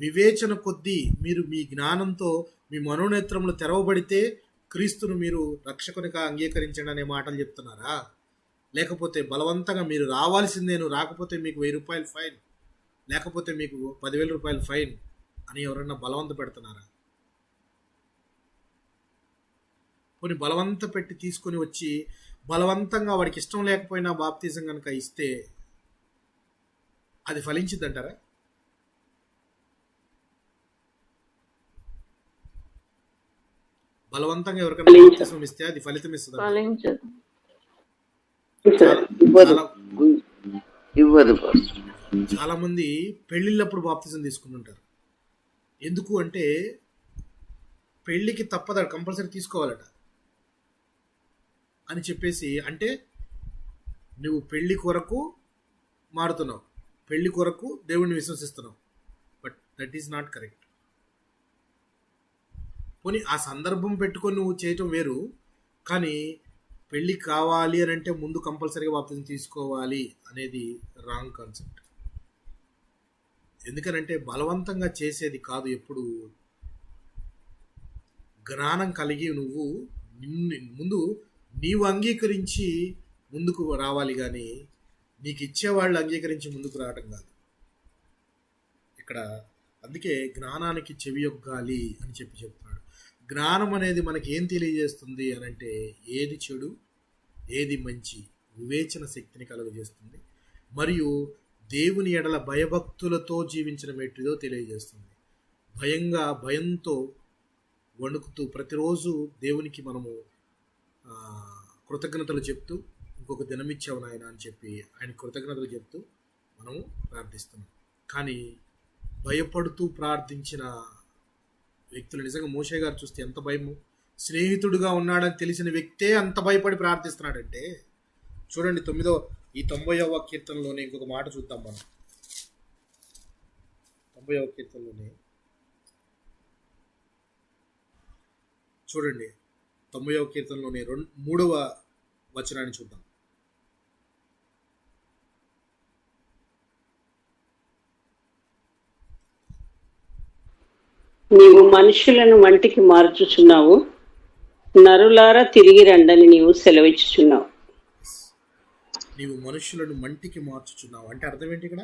వివేచన కొద్దీ మీరు మీ జ్ఞానంతో మీ మనోనేత్రములు తెరవబడితే క్రీస్తును మీరు రక్షకునిగా అంగీకరించండి అనే మాటలు చెప్తున్నారా? లేకపోతే బలవంతంగా మీరు రావాల్సిందేను, రాకపోతే మీకు 1000 రూపాయలు ఫైన్, లేకపోతే మీకు 10,000 రూపాయలు ఫైన్ అని ఎవరన్నా బలవంత పెడుతున్నారా? కొన్ని బలవంత పెట్టి తీసుకొని వచ్చి బలవంతంగా వాడికి ఇష్టం లేకపోయినా బాప్తిజం కనుక ఇస్తే అది ఫలించిద్దంటారా? బలవంతంగా ఎవరికైనా బాప్తిజం ఇస్తే అది ఫలితం ఇస్తుంది? చాలా మంది పెళ్లిళ్ళప్పుడు బాప్తిజం తీసుకుంటుంటారు. ఎందుకు అంటే పెళ్లికి తప్పదు, కంపల్సరీ తీసుకోవాలట అని చెప్పేసి. అంటే నువ్వు పెళ్లి కొరకు మారుతున్నావు, పెళ్లి కొరకు దేవుణ్ణి విశ్వసిస్తున్నాం. But that is not correct. పోనీ ఆ సందర్భం పెట్టుకొని నువ్వు చేయటం వేరు, కానీ పెళ్ళి కావాలి అని అంటే ముందు కంపల్సరీగా బాప్తిజం తీసుకోవాలి అనేది రాంగ్ కాన్సెప్ట్. ఎందుకనంటే బలవంతంగా చేసేది కాదు. ఎప్పుడు జ్ఞానం కలిగి నువ్వు ముందు నీవు అంగీకరించి ముందుకు రావాలి, కానీ నీకు ఇచ్చేవాళ్ళు అంగీకరించి ముందుకు రావటం కాదు ఇక్కడ. అందుకే జ్ఞానానికి చెవియొగ్గాలి అని చెప్తున్నాడు. జ్ఞానం అనేది మనకి ఏం తెలియజేస్తుంది అని అంటే ఏది చెడు ఏది మంచి వివేచన శక్తిని కలుగజేస్తుంది, మరియు దేవుని ఎడల భయభక్తులతో జీవించడం ఎట్టిదో తెలియజేస్తుంది. భయంతో వణుకుతూ ప్రతిరోజు దేవునికి మనము కృతజ్ఞతలు చెప్తూ, ఇంకొక దినమిచ్చావు నాయన అని చెప్పి ఆయన కృతజ్ఞతలు చెప్తూ మనము ప్రార్థిస్తున్నాం. కానీ భయపడుతూ ప్రార్థించిన వ్యక్తులు నిజంగా మోషే గారు చూస్తే ఎంత భయము. స్నేహితుడుగా ఉన్నాడని తెలిసిన వ్యక్తే అంత భయపడి ప్రార్థిస్తున్నాడంటే చూడండి. 90వ కీర్తనలోనే ఇంకొక మాట చూద్దాం మనం. 90వ కీర్తనలోనే చూడండి, 90వ కీర్తనలోనే 3వ వచనాన్ని చూద్దాం. నీవు మనుషులను వంటికి మార్చుచున్నావు, నరులారా తిరిగి రండని నీవు సెలవిచ్చుచున్నావు. నీవు మనుషులను మంటికి మార్చుచున్నావు అంటే అర్థం ఏంటి ఇక్కడ?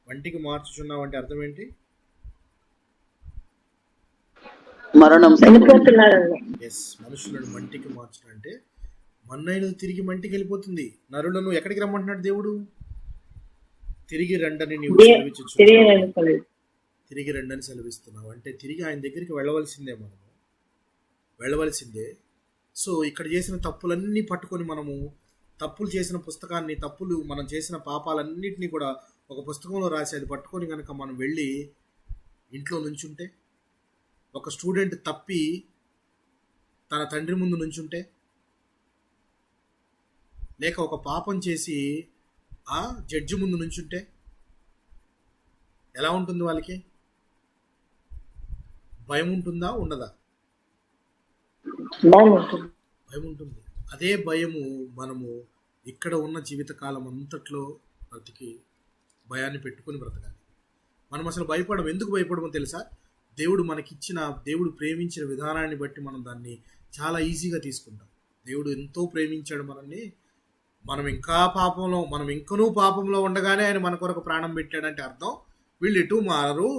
మంటికి మార్చుచున్నావు అంటే అర్థం ఏంటి? మరణం. ఎస్, మనుషులను మంటికి మార్చడం అంటే మన్నైనది తిరిగి మంటికి వెళ్ళిపోతుంది. నరులను ఎక్కడికి రమ్మంటున్నాడు దేవుడు? తిరిగి రండని నీవు సెలవిచ్చుచున్నావు. తిరిగి రండని సెలవిస్తున్నావు అంటే తిరిగి ఆయన దగ్గరికి వెళ్ళవలసిందే, మనము వెళ్ళవలసిందే. సో ఇక్కడ చేసిన తప్పులన్నీ పట్టుకొని మనము తప్పులు చేసిన పుస్తకాన్ని, మనం చేసిన పాపాలన్నింటినీ కూడా ఒక పుస్తకంలో రాసి అది పట్టుకొని కనుక మనం వెళ్ళి ఇంట్లో నుంచుంటే, ఒక స్టూడెంట్ తప్పి తన తండ్రి ముందు నుంచుంటే, లేక ఒక పాపం చేసి ఆ జడ్జి ముందు నుంచుంటే ఎలా ఉంటుంది వాళ్ళకి? భయం ఉంటుందా ఉండదా? భయం ఉంటుంది. అదే భయము మనము ఇక్కడ ఉన్న జీవితకాలం అంతట్లో బ్రతికి భయాన్ని పెట్టుకొని బ్రతకాలి. మనం అసలు భయపడము. ఎందుకు భయపడమో తెలుసా? దేవుడు ప్రేమించిన విధానాన్ని బట్టి మనం దాన్ని చాలా ఈజీగా తీసుకుంటాం. దేవుడు ఎంతో ప్రేమించాడు మనల్ని. మనం ఇంకనూ పాపంలో ఉండగానే ఆయన మన కొరకు ప్రాణం పెట్టాడంటే అర్థం వీళ్ళు ఎటు మారరు,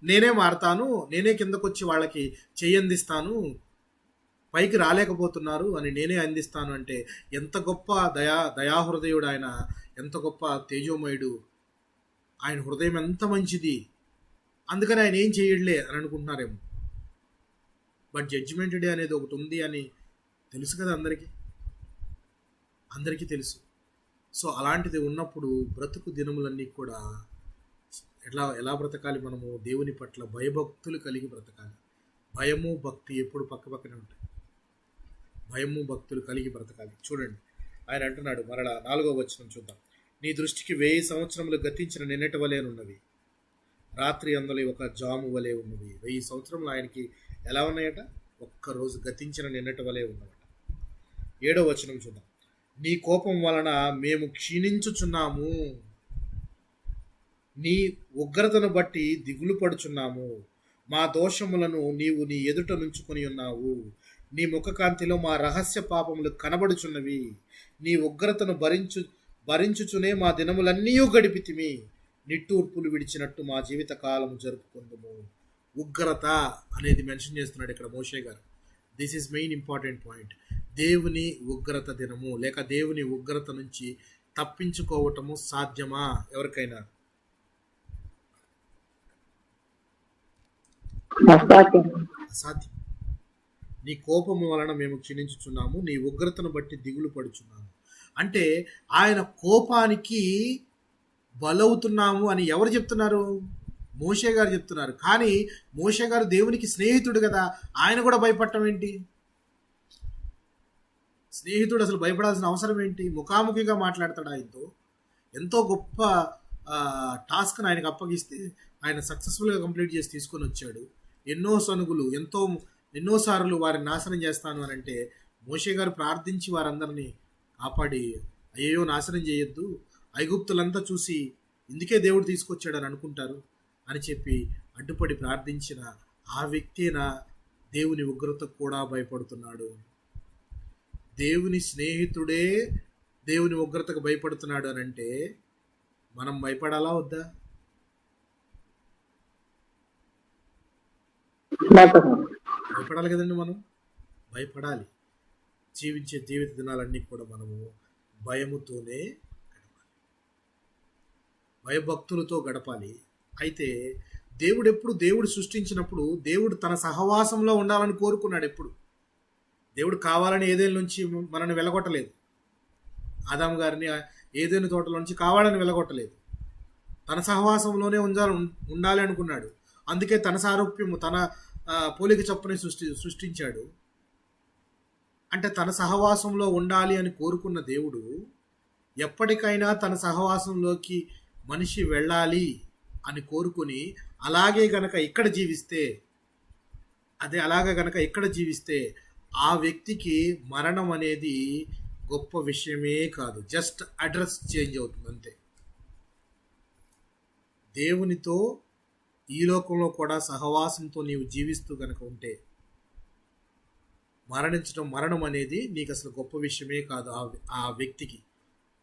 నేనే మారతాను, నేనే కిందకు వచ్చి వాళ్ళకి చెయ్యందిస్తాను, పైకి రాలేకపోతున్నారు అని నేనే అందిస్తాను అంటే ఎంత గొప్ప దయాహృదయుడు ఆయన, ఎంత గొప్ప తేజోమయుడు. ఆయన హృదయం ఎంత మంచిది, అందుకని ఆయన ఏం చేయట్లే అని అనుకుంటున్నారేమో. బట్ జడ్జిమెంట్ డే అనేది ఒకటి ఉంది అని తెలుసు కదా అందరికీ తెలుసు. సో అలాంటిది ఉన్నప్పుడు బ్రతుకు దినములన్నీ కూడా ఎలా బ్రతకాలి? మనము దేవుని పట్ల భయభక్తులు కలిగి బ్రతకాలి. భయము భక్తి ఎప్పుడు పక్కనే ఉంటాయి. భయము భక్తులు కలిగి బ్రతకాలి. చూడండి, ఆయన అంటున్నాడు మరలా 4వ వచనం చూద్దాం. నీ దృష్టికి 1000 సంవత్సరములు గతించిన నిన్నటి వలెనున్నవి, రాత్రి అందులో ఒక జాము వలె ఉన్నవి. 1000 సంవత్సరములు ఆయనకి ఎలా ఉన్నాయట? ఒక్కరోజు గతించిన నిన్నటి వలె ఉన్నవట. 7వ వచనం చూద్దాం. నీ కోపం వలన మేము క్షీణించుచున్నాము, నీ ఉగ్రతను బట్టి దిగులు పడుచున్నాము. మా దోషములను నీవు నీ ఎదుట నుంచుకొని ఉన్నావు. నీ ముఖకాంతిలో మా రహస్య పాపములు కనబడుచున్నవి. నీ ఉగ్రతను భరించుచునే మా దినములన్నీ గడిపితిమి. నిట్టూర్పులు విడిచినట్టు మా జీవిత కాలము జరుపుకుందుము. ఉగ్రత అనేది మెన్షన్ చేస్తున్నాడు ఇక్కడ మోషే గారు. This is main important point. దేవుని ఉగ్రత దినము లేక దేవుని ఉగ్రత నుంచి తప్పించుకోవటము సాధ్యమా? ఎవరికైనా అసాధ్యం. నీ కోపము వలన మేము క్షీణించుచున్నాము, నీ ఉగ్రతను బట్టి దిగులు పడుచున్నాము. అంటే ఆయన కోపానికి బలవుతున్నాము అని ఎవరు చెప్తున్నారు? మోషే గారు చెప్తున్నారు. కానీ మోషే గారు దేవునికి స్నేహితుడు కదా, ఆయన కూడా భయపడటం ఏంటి? స్నేహితుడు అసలు భయపడాల్సిన అవసరం ఏంటి? ముఖాముఖిగా మాట్లాడతాడు ఆయనతో. ఎంతో గొప్ప టాస్క్ని ఆయనకు అప్పగిస్తే ఆయన సక్సెస్ఫుల్గా కంప్లీట్ చేసి తీసుకొని వచ్చాడు. ఎన్నో సనుగులు, ఎన్నోసార్లు వారిని నాశనం చేస్తాను అని అంటే మోషే గారు ప్రార్థించి వారందరినీ కాపాడి, అయ్యో నాశనం చేయొద్దు, ఐగుప్తులంతా చూసి ఇందుకే దేవుడు తీసుకొచ్చాడని అనుకుంటారు అని చెప్పి అడ్డుపడి ప్రార్థించిన ఆ వ్యక్తినా దేవుని ఉగ్రతకు కూడా భయపడుతున్నాడు. దేవుని స్నేహితుడే దేవుని ఉగ్రతకు భయపడుతున్నాడు అని అంటే మనం భయపడాలా వద్దా? భయపడాలి కదండి. మనం భయపడాలి. జీవించే జీవిత దినాలన్నీ కూడా మనము భయముతోనే గడపాలి, భయభక్తులతో గడపాలి. అయితే దేవుడు సృష్టించినప్పుడు దేవుడు తన సహవాసంలో ఉండాలని కోరుకున్నాడు. ఎప్పుడు దేవుడు కావాలని ఏదేళ్ళ నుంచి మనల్ని వెళ్ళగొట్టలేదు. ఆదాము గారిని ఏదైనా తోటలో నుంచి కావాలని వెళ్ళగొట్టలేదు. తన సహవాసంలోనే ఉండాలి అనుకున్నాడు. అందుకే తన సారూప్యము, తన పోలిక చొప్పున సృష్టించాడు. అంటే తన సహవాసంలో ఉండాలి అని కోరుకున్న దేవుడు ఎప్పటికైనా తన సహవాసంలోకి మనిషి వెళ్ళాలి అని కోరుకుని అలాగే గనక ఇక్కడ జీవిస్తే ఆ వ్యక్తికి మరణం అనేది గొప్ప విషయమే కాదు. జస్ట్ అడ్రస్ చేంజ్ అవుతుంది అంతే. దేవునితో ఈ లోకంలో కూడా సహవాసంతో నీవు జీవిస్తూ గనక ఉంటే మరణం అనేది నీకు అసలు గొప్ప విషయమే కాదు. ఆ వ్యక్తికి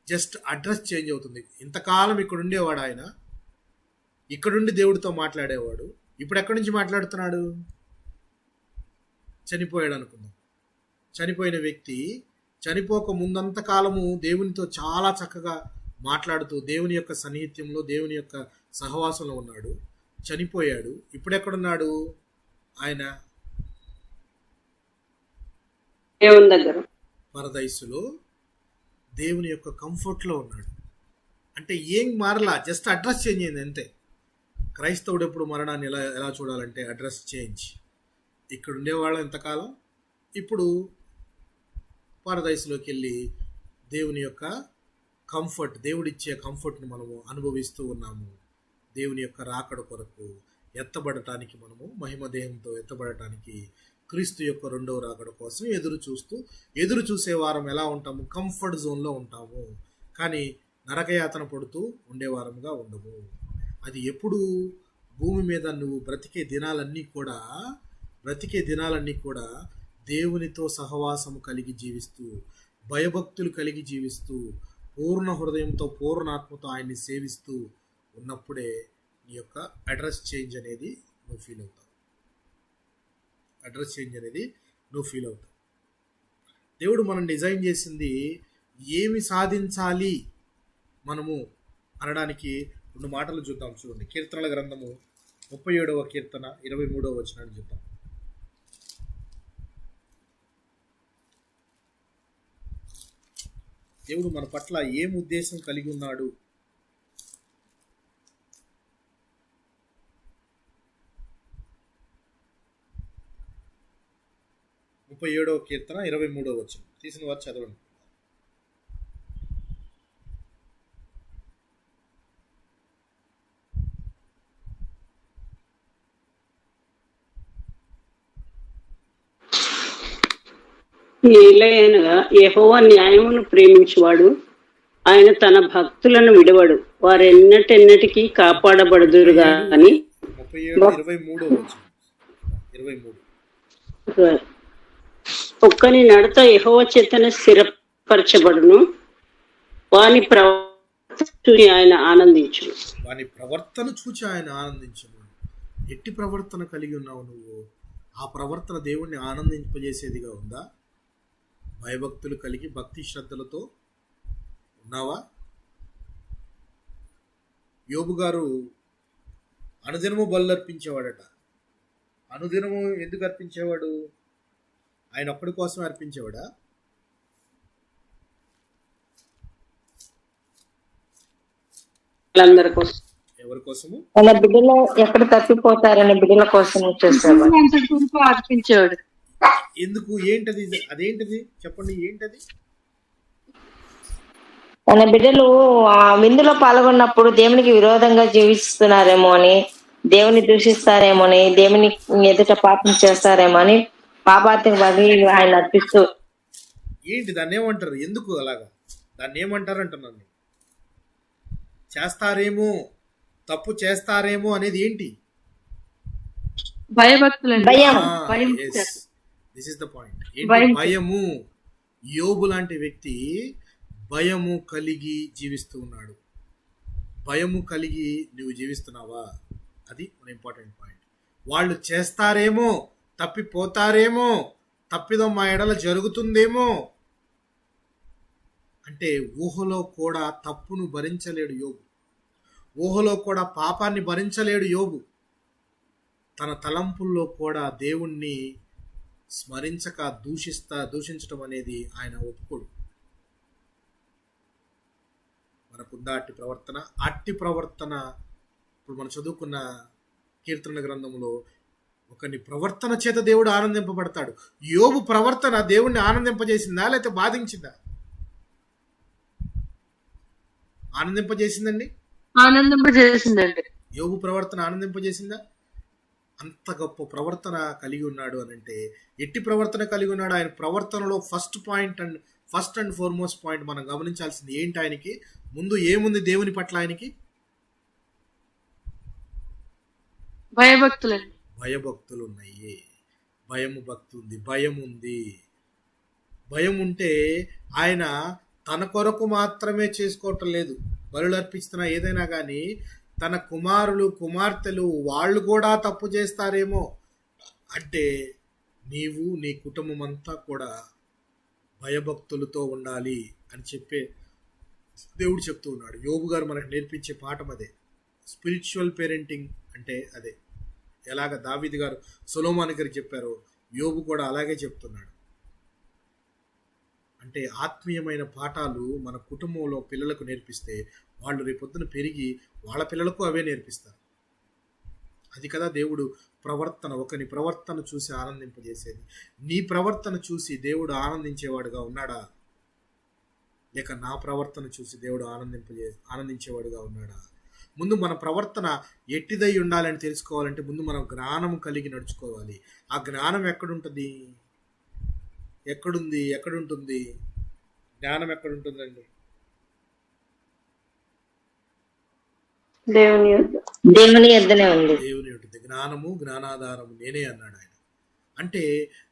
జస్ట్ అడ్రస్ చేంజ్ అవుతుంది. ఇంతకాలం ఇక్కడ ఉండేవాడు ఆయన, ఇక్కడుండి దేవుడితో మాట్లాడేవాడు. ఇప్పుడు ఎక్కడి నుంచి మాట్లాడుతున్నాడు? చనిపోయాడు అనుకుందాం. చనిపోయిన వ్యక్తి చనిపోక ముందంతకాలము దేవునితో చాలా చక్కగా మాట్లాడుతూ దేవుని యొక్క సన్నిహిత్యంలో, దేవుని యొక్క సహవాసంలో ఉన్నాడు. చనిపోయాడు. ఇప్పుడు ఎక్కడున్నాడు ఆయన? దేవుని దగ్గర, పరదైసులో దేవుని యొక్క కంఫర్ట్లో ఉన్నాడు. అంటే ఏం మారలా, జస్ట్ అడ్రస్ చేంజ్ అయింది అంతే. క్రైస్తవుడు ఎప్పుడు మరణాన్ని ఎలా చూడాలంటే అడ్రస్ చేంజ్. ఇక్కడ ఉండేవాళ్ళం ఎంతకాలం, ఇప్పుడు పారదైసులోకి వెళ్ళి దేవుని యొక్క కంఫర్ట్, దేవుడిచ్చే కంఫర్ట్ని మనము అనుభవిస్తూ ఉన్నాము. దేవుని యొక్క రాకడ కొరకు ఎత్తబడటానికి, మనము మహిమ దేహంతో ఎత్తబడటానికి క్రీస్తు యొక్క రెండవ రాకడ కోసం ఎదురు చూసే వారం ఎలా ఉంటాము? కంఫర్ట్ జోన్లో ఉంటాము. కానీ నరకయాతన పడుతూ ఉండేవారముగా ఉండము. అది ఎప్పుడు? భూమి మీద నువ్వు బ్రతికే దినాలన్నీ కూడా దేవునితో సహవాసము కలిగి జీవిస్తూ, భయభక్తులు కలిగి జీవిస్తూ, పూర్ణ హృదయంతో పూర్ణాత్మతో ఆయన్ని సేవిస్తూ ఉన్నప్పుడే నీ యొక్క అడ్రస్ చేంజ్ అనేది నువ్వు ఫీల్ అవుతావు. దేవుడు మనం డిజైన్ చేసింది ఏమి సాధించాలి మనము అనడానికి 2 మాటలు చూద్దాం. చూడండి, కీర్తనల గ్రంథము 37వ కీర్తన 23వ వచనాన్ని చూద్దాం. దేవుడు మన పట్ల ఏం ఉద్దేశం కలిగి ఉన్నాడు? ముప్పై 37వ కీర్తన 23వ వచనం తీసిన వారు చదవండి. ఏలయనగా యెహోవా న్యాయమును ప్రేమించువాడు, ఆయన తన భక్తులను విడవడు, వారెన్నటెన్నటికీ కాపాడబడుదురు గాని. 23 ఒక్కని నడత యెహోవా చేతన స్థిరపరచబడును, వాని ప్రవర్తన చూచి ఆయన ఆనందించును. ఎట్టి ప్రవర్తన కలిగి ఉన్నావు నువ్వు? ఆ ప్రవర్తన దేవుణ్ణి ఆనందింపజేసేదిగా ఉందా? భయభక్తులు కలిగి భక్తి శ్రద్ధలతో ఉన్నావా? యోబు గారు అనుదినము బలులు అర్పించేవాడట. అనుదినము ఎందుకు అర్పించేవాడు? ఆయన ఒక్కడి కోసం అర్పించేవాడా? ఎవరి కోసము? తన బిడ్డలు ఎక్కడ తప్పిపోతారని బిడ్డల కోసం చేసేవాడు. అర్పించేవాడు. ఎందుకు? ఏంటది? అదేంటిది చెప్పండి, ఏంటది? తన బిడ్డలు ఆ విందులో పాల్గొన్నప్పుడు దేవునికి విరోధంగా జీవిస్తున్నారేమో అని, దేవుని దూషిస్తారేమో అని, దేవుని ఎదుట పాపం చేస్తారేమో అని పాపాత్మక బలి ఆయన అర్పిస్తూ ఏంటి దాన్ని ఏమంటారు? ఎందుకు అలాగా? దాన్ని ఏమంటారు అంటున్నాను నేను. చేస్తారేమో, తప్పు చేస్తారేమో అనేది ఏంటి? భయభక్తులండి. భయం. భయం. This is the point. ఏంటి భయం. భయము? యోబు లాంటి వ్యక్తి భయము కలిగి జీవిస్తూ ఉన్నాడు. భయము కలిగి నువ్వు జీవిస్తున్నావా? అది మన ఇంపార్టెంట్ పాయింట్. వాళ్ళు చేస్తారేమో, తప్పిపోతారేమో, తప్పిదం మా ఎడల జరుగుతుందేమో అంటే ఊహలో కూడా తప్పును భరించలేడు యోబు. ఊహలో కూడా పాపాన్ని భరించలేడు యోబు. తన తలంపుల్లో కూడా దేవుణ్ణి స్మరించక దూషించటం అనేది ఆయన ఒప్పుకోడు. మనకుందా అట్టి ప్రవర్తన ఇప్పుడు మనం చదువుకున్న కీర్తన గ్రంథంలో ఒకని ప్రవర్తన చేత దేవుడు ఆనందింపబడతాడు. యోబు ప్రవర్తన దేవుణ్ణి ఆనందింపజేసిందా లేకపోతే బాధించిందా? ఆనందింపజేసిందండి. ఆనందింపజేసిందండి. యోబు ప్రవర్తన ఆనందింపజేసిందా? అంత గొప్ప ప్రవర్తన కలిగి ఉన్నాడు అని అంటే ఎట్టి ప్రవర్తన కలిగి ఉన్నాడు? ఆయన ప్రవర్తనలో ఫస్ట్ అండ్ ఫార్మోస్ట్ పాయింట్ మనం గమనించాల్సింది ఏంటి? ఆయనకి ముందు ఏముంది దేవుని పట్ల? ఆయనకి భయభక్తులండి. భయభక్తులు ఉన్నాయి. భయము భక్తి ఉంది, భయం ఉంది. భయం ఉంటే ఆయన తన కొరకు మాత్రమే చేసుకోవటం లేదు. బలులు అర్పిస్తున్న ఏదైనా కానీ తన కుమారులు కుమార్తెలు వాళ్ళు కూడా తప్పు చేస్తారేమో అంటే నీవు నీ కుటుంబం అంతా కూడా భయభక్తులతో ఉండాలి అని చెప్పే దేవుడు చెప్తూ ఉన్నాడు. యోబు గారు మనకు నేర్పించే పాఠం అదే. స్పిరిచువల్ పేరెంటింగ్ అంటే అదే. ఎలాగ దావీదు గారు సొలొమోను గారికి చెప్పారో యోబు కూడా అలాగే చెప్తున్నాడు. అంటే ఆత్మీయమైన పాఠాలు మన కుటుంబంలో పిల్లలకు నేర్పిస్తే వాళ్ళు రేపొద్దున పెరిగి వాళ్ళ పిల్లలకు అవే నేర్పిస్తారు. అది కదా దేవుడు ప్రవర్తన. ఒకని ప్రవర్తన చూసి ఆనందింపజేసేది. నీ ప్రవర్తన చూసి దేవుడు ఆనందించేవాడుగా ఉన్నాడా? లేక నా ప్రవర్తన చూసి దేవుడు ఆనందించేవాడుగా ఉన్నాడా? ముందు మన ప్రవర్తన ఎట్టిదై ఉండాలని తెలుసుకోవాలంటే ముందు మనం జ్ఞానం కలిగి నడుచుకోవాలి. ఆ జ్ఞానం ఎక్కడుంటుంది? ఎక్కడుంటుంది? జ్ఞానం ఎక్కడుంటుందండి? దేవుని యొద్దనే ఉంది. దేవుని ఉంటుంది. జ్ఞానము జ్ఞానాధారము నేనే అన్నాడు ఆయన. అంటే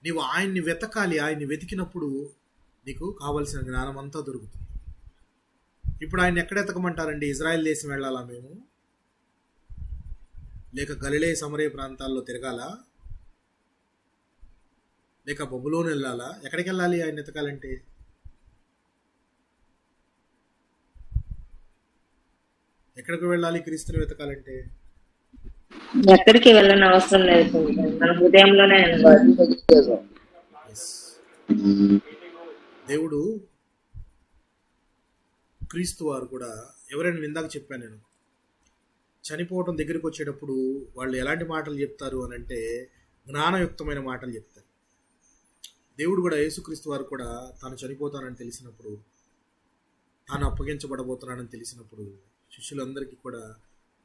నీవు ఆయన్ని వెతకాలి. ఆయన్ని వెతికినప్పుడు నీకు కావలసిన జ్ఞానం అంతా దొరుకుతుంది. ఇప్పుడు ఆయన ఎక్కడ ఎతకమంటారండి? ఇజ్రాయెల్ దేశం వెళ్ళాలా మేము? లేక గలిలే సమరయ ప్రాంతాల్లో తిరగాలా? లేక బబులోను వెళ్ళాలా? ఎక్కడికి వెళ్ళాలి ఆయన ఎతకాలంటే? ఎక్కడికి వెళ్ళాలి క్రీస్తుని వెతకాలంటే? ఎక్కడికి వెళ్ళని అవసరం లేదు, మన హృదయంలోనే అనుభవం. దేవుడు క్రీస్తు వారు కూడా ఎవరైనా ఇందాక చెప్పాను నేను, చనిపోవటం దగ్గరికి వచ్చేటప్పుడు వాళ్ళు ఎలాంటి మాటలు చెప్తారు అని అంటే జ్ఞానయుక్తమైన మాటలు చెప్తారు. దేవుడు కూడా యేసుక్రీస్తు వారు కూడా తాను చనిపోతానని తెలిసినప్పుడు, తాను అప్పగించబడబోతున్నానని తెలిసినప్పుడు శిష్యులందరికీ కూడా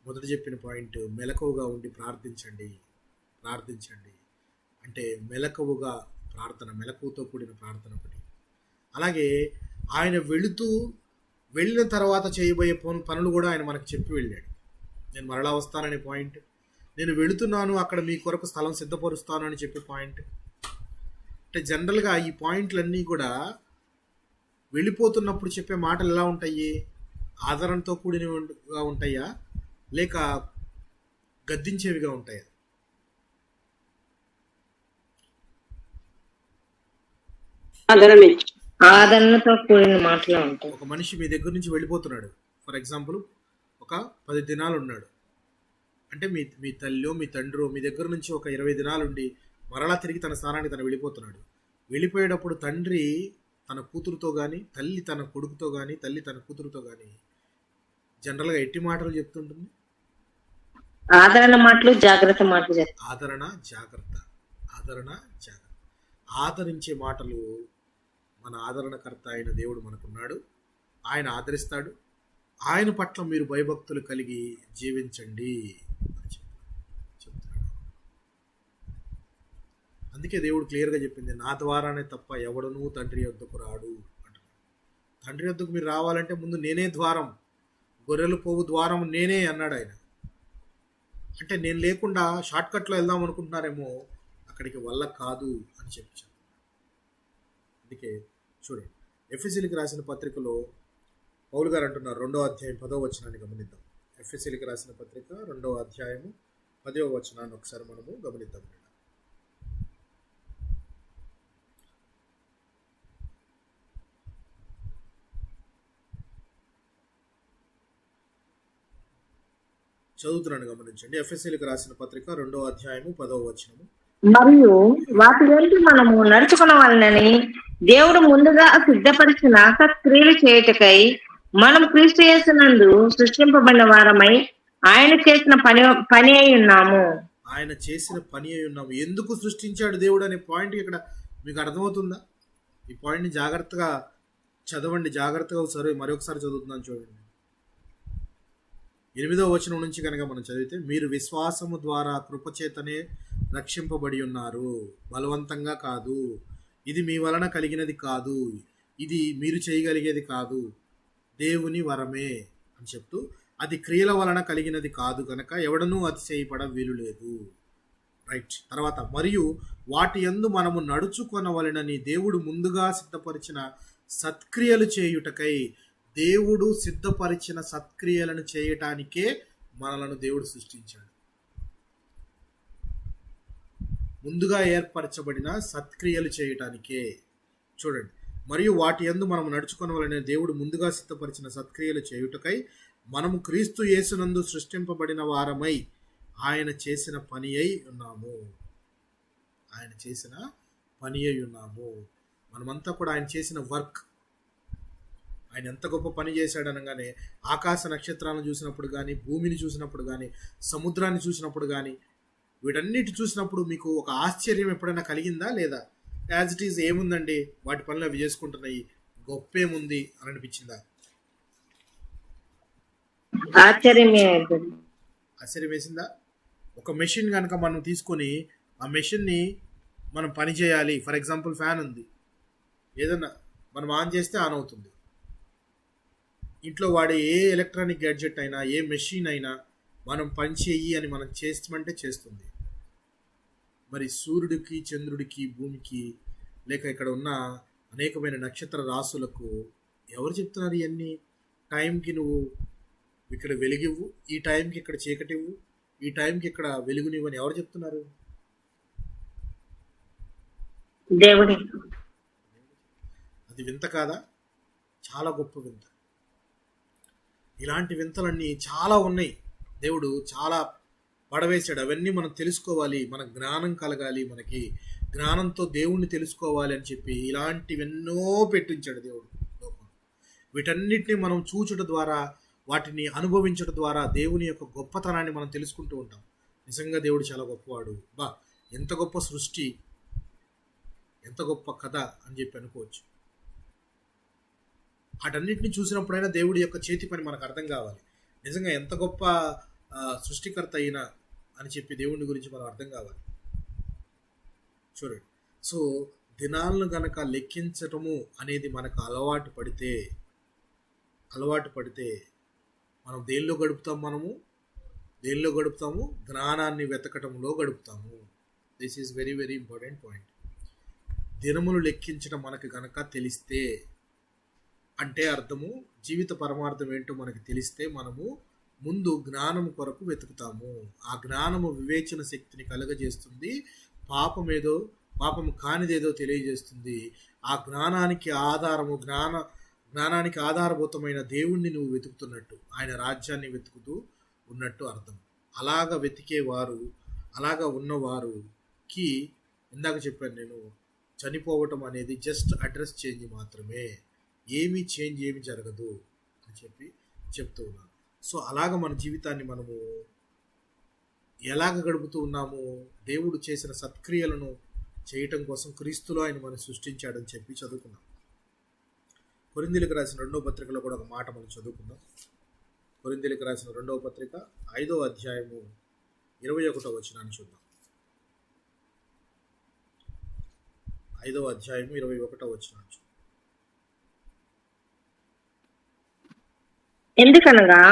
మొదట చెప్పిన పాయింట్ మెలకువగా ఉండి ప్రార్థించండి అంటే మెలకువగా ప్రార్థన, మెలకువతో కూడిన ప్రార్థన ఒకటి. అలాగే ఆయన వెళ్ళిన తర్వాత చేయబోయే పనులు కూడా ఆయన మనకు చెప్పి వెళ్ళాడు. నేను మరలా వస్తాననే పాయింట్, నేను వెళుతున్నాను అక్కడ మీ కొరకు స్థలం సిద్ధపరుస్తాను అని చెప్పే పాయింట్. అంటే జనరల్గా ఈ పాయింట్లన్నీ కూడా వెళ్ళిపోతున్నప్పుడు చెప్పే మాటలు ఎలా ఉంటాయి? ఆదరణతో కూడినవిగా ఉంటాయా లేక గద్దించేవిగా ఉంటాయా? ఆదరణతో కూడిన మాటలు ఉంటాయి. ఒక మనిషి మీ దగ్గర నుంచి వెళ్ళిపోతున్నాడు, ఫర్ ఎగ్జాంపుల్ ఒక 10 దినాలు ఉన్నాడు అంటే మీ తల్లి మీ తండ్రి మీ దగ్గర నుంచి ఒక 20 దినాలు ఉండి మరలా తిరిగి తన స్థానానికి తను వెళ్ళిపోతున్నాడు. వెళ్ళిపోయేటప్పుడు తండ్రి తన కూతురుతో కానీ, తల్లి తన కొడుకుతో కానీ, తల్లి తన కూతురుతో కానీ జనరల్గా ఎట్టి మాటలు చెప్తుంటుంది? ఆదరణ మాటలు, జాగ్రత్త మాటలు చెప్తారు. ఆదరణ జాగ్రత్త. ఆదరించే మాటలు మన ఆదరణకర్త అయిన దేవుడు మనకున్నాడు. ఆయన ఆదరిస్తాడు. ఆయన పట్ల మీరు భయభక్తులు కలిగి జీవించండి అని చెప్తున్నాడు. అందుకే దేవుడు క్లియర్గా చెప్పింది, నా ద్వారానే తప్ప ఎవడనూ తండ్రి యొద్దకు రాడు అంటున్నాడు. తండ్రి యొద్దకు మీరు రావాలంటే ముందు నేనే ద్వారం, గొర్రెలు పోవు ద్వారం నేనే అన్నాడు ఆయన. అంటే నేను లేకుండా షార్ట్కట్లో వెళ్దాం అనుకుంటున్నారేమో, అక్కడికి వల్ల కాదు అని చెప్పాను. అందుకే చూడండి, ఎఫెసీయులకు రాసిన పత్రికలో పౌలు గారు అంటున్నారు, 2వ అధ్యాయం 10వ వచనాన్ని గమనిద్దాం. ఎఫెసీయులకు రాసిన పత్రిక 2వ అధ్యాయము 10వ వచనాన్ని ఒకసారి మనము గమనిద్దాం. చదువుతున్నాను, గమనించండి. ఎఫెసీయులకు రాసిన పత్రిక 2వ అధ్యాయము 10వ వచనము. మరియు వాటి వెంట మనము నడుచుకునవలనని దేవుడు ముందుగా సిద్ధపరిచిన సత్క్రియలు చేయుటకై మనం క్రీస్తు యేసునందు సృష్టింపబడిన వారమై ఆయన చేసిన పని అయి ఉన్నాము. ఆయన చేసిన పని అయి ఉన్నాము. ఎందుకు సృష్టించాడు దేవుడు అనే పాయింట్ ఇక్కడ మీకు అర్థమవుతుందా? ఈ పాయింట్ని జాగ్రత్తగా చదవండి, జాగ్రత్తగా మరొకసారి చదువుతున్నాను చూడండి. 8వ వచనం నుంచి కనుక మనం చదివితే, మీరు విశ్వాసము ద్వారా కృపచేతనే రక్షింపబడి ఉన్నారు, బలవంతంగా కాదు, ఇది మీ వలన కలిగినది కాదు, ఇది మీరు చేయగలిగేది కాదు, దేవుని వరమే అని చెప్తూ, అది క్రియల వలన కలిగినది కాదు కనుక ఎవడనూ అతిశయపడ వీలు లేదు. రైట్. తర్వాత, మరియు వాటి యందు మనము నడుచుకొనవలెనని దేవుడు ముందుగా సిద్ధపరిచిన సత్క్రియలు చేయుటకై, దేవుడు సిద్ధపరిచిన సత్క్రియలను చేయటానికే మనలను దేవుడు సృష్టించాడు. ముందుగా ఏర్పరచబడిన సత్క్రియలు చేయటానికే. చూడండి, మరియు వాటి యందు మనము నడుచుకొనవలెనని దేవుడు ముందుగా సిద్ధపరిచిన సత్క్రియలు చేయుటకై మనము క్రీస్తు యేసునందు సృష్టింపబడిన వారమై ఆయన చేసిన పని అయి ఉన్నాము. ఆయన చేసిన పని అయి ఉన్నాము. మనమంతా కూడా ఆయన చేసిన వర్క్. ఆయన ఎంత గొప్ప పని చేశాడు అనగానే, ఆకాశ నక్షత్రాలను చూసినప్పుడు కానీ, భూమిని చూసినప్పుడు కానీ, సముద్రాన్ని చూసినప్పుడు కానీ, వీటన్నిటి చూసినప్పుడు మీకు ఒక ఆశ్చర్యం ఎప్పుడైనా కలిగిందా లేదా? యాజ్ ఇట్ ఈజ్ ఏముందండి, వాటి పనులు అవి చేసుకుంటున్నాయి, గొప్పేముంది అని అనిపించిందా? ఆశ్చర్యం వేసిందా? ఒక మెషిన్ కనుక మనం తీసుకొని ఆ మెషిన్ని మనం పని చేయాలి. ఫర్ ఎగ్జాంపుల్, ఫ్యాన్ ఉంది, ఏదన్నా మనం ఆన్ చేస్తే ఆన్ అవుతుంది. ఇంట్లో వాడే ఏ ఎలక్ట్రానిక్ గ్యాడ్జెట్ అయినా, ఏ మెషిన్ అయినా మనం పని చేయి అని మనం చేస్తామంటే చేస్తుంది. మరి సూర్యుడికి, చంద్రుడికి, భూమికి, లేక ఇక్కడ ఉన్న అనేకమైన నక్షత్ర రాసులకు ఎవరు చెప్తున్నారు ఇవన్నీ? టైంకి నువ్వు ఇక్కడ వెలుగివ్వు, ఈ టైంకి ఇక్కడ చీకటివ్వు, ఈ టైంకి ఇక్కడ వెలుగునివ్వని ఎవరు చెప్తున్నారు? దేవుడి. అది వింత కాదా? చాలా గొప్ప వింత. ఇలాంటి వింతలన్నీ చాలా ఉన్నాయి. దేవుడు చాలా పడవేశాడు. అవన్నీ మనం తెలుసుకోవాలి, మన జ్ఞానం కలగాలి, మనకి జ్ఞానంతో దేవుణ్ణి తెలుసుకోవాలి అని చెప్పి ఇలాంటివెన్నో పెట్టించాడు దేవుడు లోకం. వీటన్నిటిని మనం చూచుట ద్వారా, వాటిని అనుభవించడం ద్వారా దేవుని యొక్క గొప్పతనాన్ని మనం తెలుసుకుంటూ ఉంటాం. నిజంగా దేవుడు చాలా గొప్పవాడు, ఎంత గొప్ప సృష్టి, ఎంత గొప్ప కథ అని చెప్పి అనుకోవచ్చు. వాటన్నిటిని చూసినప్పుడైనా దేవుడి యొక్క చేతి పని మనకు అర్థం కావాలి. నిజంగా ఎంత గొప్ప సృష్టికర్త అయినా అని చెప్పి దేవుని గురించి మనం అర్థం కావాలి. చూడండి, సో దినాలను గనక లెక్కించటము అనేది మనకు అలవాటు పడితే మనం దేనిలో గడుపుతాము? జ్ఞానాన్ని వెతకటంలో గడుపుతాము. This is very very important point. దినములు లెక్కించడం మనకు గనక తెలిస్తే, అంటే అర్థము జీవిత పరమార్థం ఏంటో మనకి తెలిస్తే మనము ముందు జ్ఞానము కొరకు వెతుకుతాము. ఆ జ్ఞానము వివేచన శక్తిని కలుగజేస్తుంది. పాపము కానిదేదో తెలియజేస్తుంది. ఆ జ్ఞానానికి ఆధారభూతమైన దేవుణ్ణి నువ్వు వెతుకుతున్నట్టు, ఆయన రాజ్యాన్ని వెతుకుతూ ఉన్నట్టు అర్థం. అలాగా ఉన్నవారుకి ఇందాక చెప్పాను నేను, చనిపోవటం అనేది జస్ట్ అడ్రస్ చేంజ్ మాత్రమే, ఏమీ జరగదు అని చెప్పి చెప్తూ ఉన్నాను. సో అలాగ మన జీవితాన్ని మనము ఎలాగ గడుపుతూ ఉన్నాము? దేవుడు చేసిన సత్క్రియలను చేయటం కోసం క్రీస్తులో ఆయన మనం సృష్టించాడని చెప్పి చదువుకున్నాం. కొరింథీయులకు రాసిన 2వ పత్రికలో కూడా ఒక మాట మనం చదువుకుందాం. కొరింథీయులకు రాసిన 2వ పత్రిక 5వ అధ్యాయము 21వ వచనాన్ని చూద్దాం. 5వ అధ్యాయము 21వ వచనాన్ని చూద్దాం. ఎందుకనగా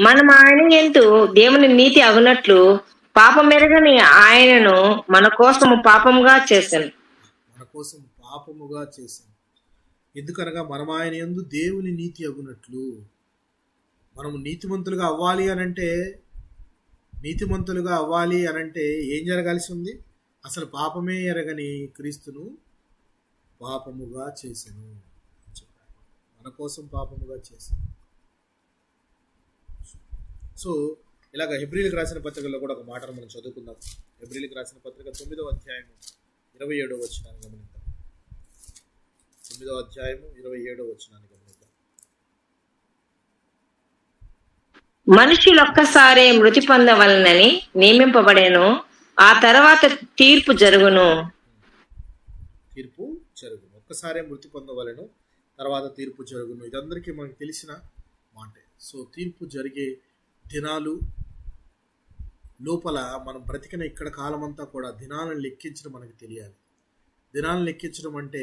మనం ఆయన యందు దేవుని నీతి అగునట్లు పాపం ఎరగని ఆయనను మన కోసము పాపముగా చేశాను. మన కోసం పాపముగా చేశాను. ఎందుకనగా మనం ఆయన యందు దేవుని నీతి అగునట్లు. మనము నీతిమంతులుగా అవ్వాలి అనంటే ఏం జరగాల్సి ఉంది? అసలు పాపమే ఎరగని క్రీస్తును పాపముగా చేశాను చెప్పాడు. మన కోసం పాపముగా చేశాను. సో ఇలాగ హెబ్రీలకు రాసిన పత్రికల్లో కూడా ఒక మాటను మనం చదువుకుందాం. హెబ్రీలకు రాసిన పత్రిక 9వ అధ్యాయము 27వ వచనాన్ని గమనిద్దాం. 9వ అధ్యాయము 27వ వచనాన్ని గమనిద్దాం. మనుషులొక్కసారే మృతి పొందవలనని నియమింపబడేను, ఆ తర్వాత తీర్పు జరుగును. తీర్పు జరుగును. ఒక్కసారే మృతి పొందవలెను, తర్వాత తీర్పు జరుగును. ఇదందరికీ మనకు తెలిసిన మాటే. సో తీర్పు జరిగే దినాలు లోపల మనం బ్రతికిన ఇక్కడ కాలమంతా కూడా దినాలను లెక్కించడం మనకు తెలియాలి. దినాలను లెక్కించడం అంటే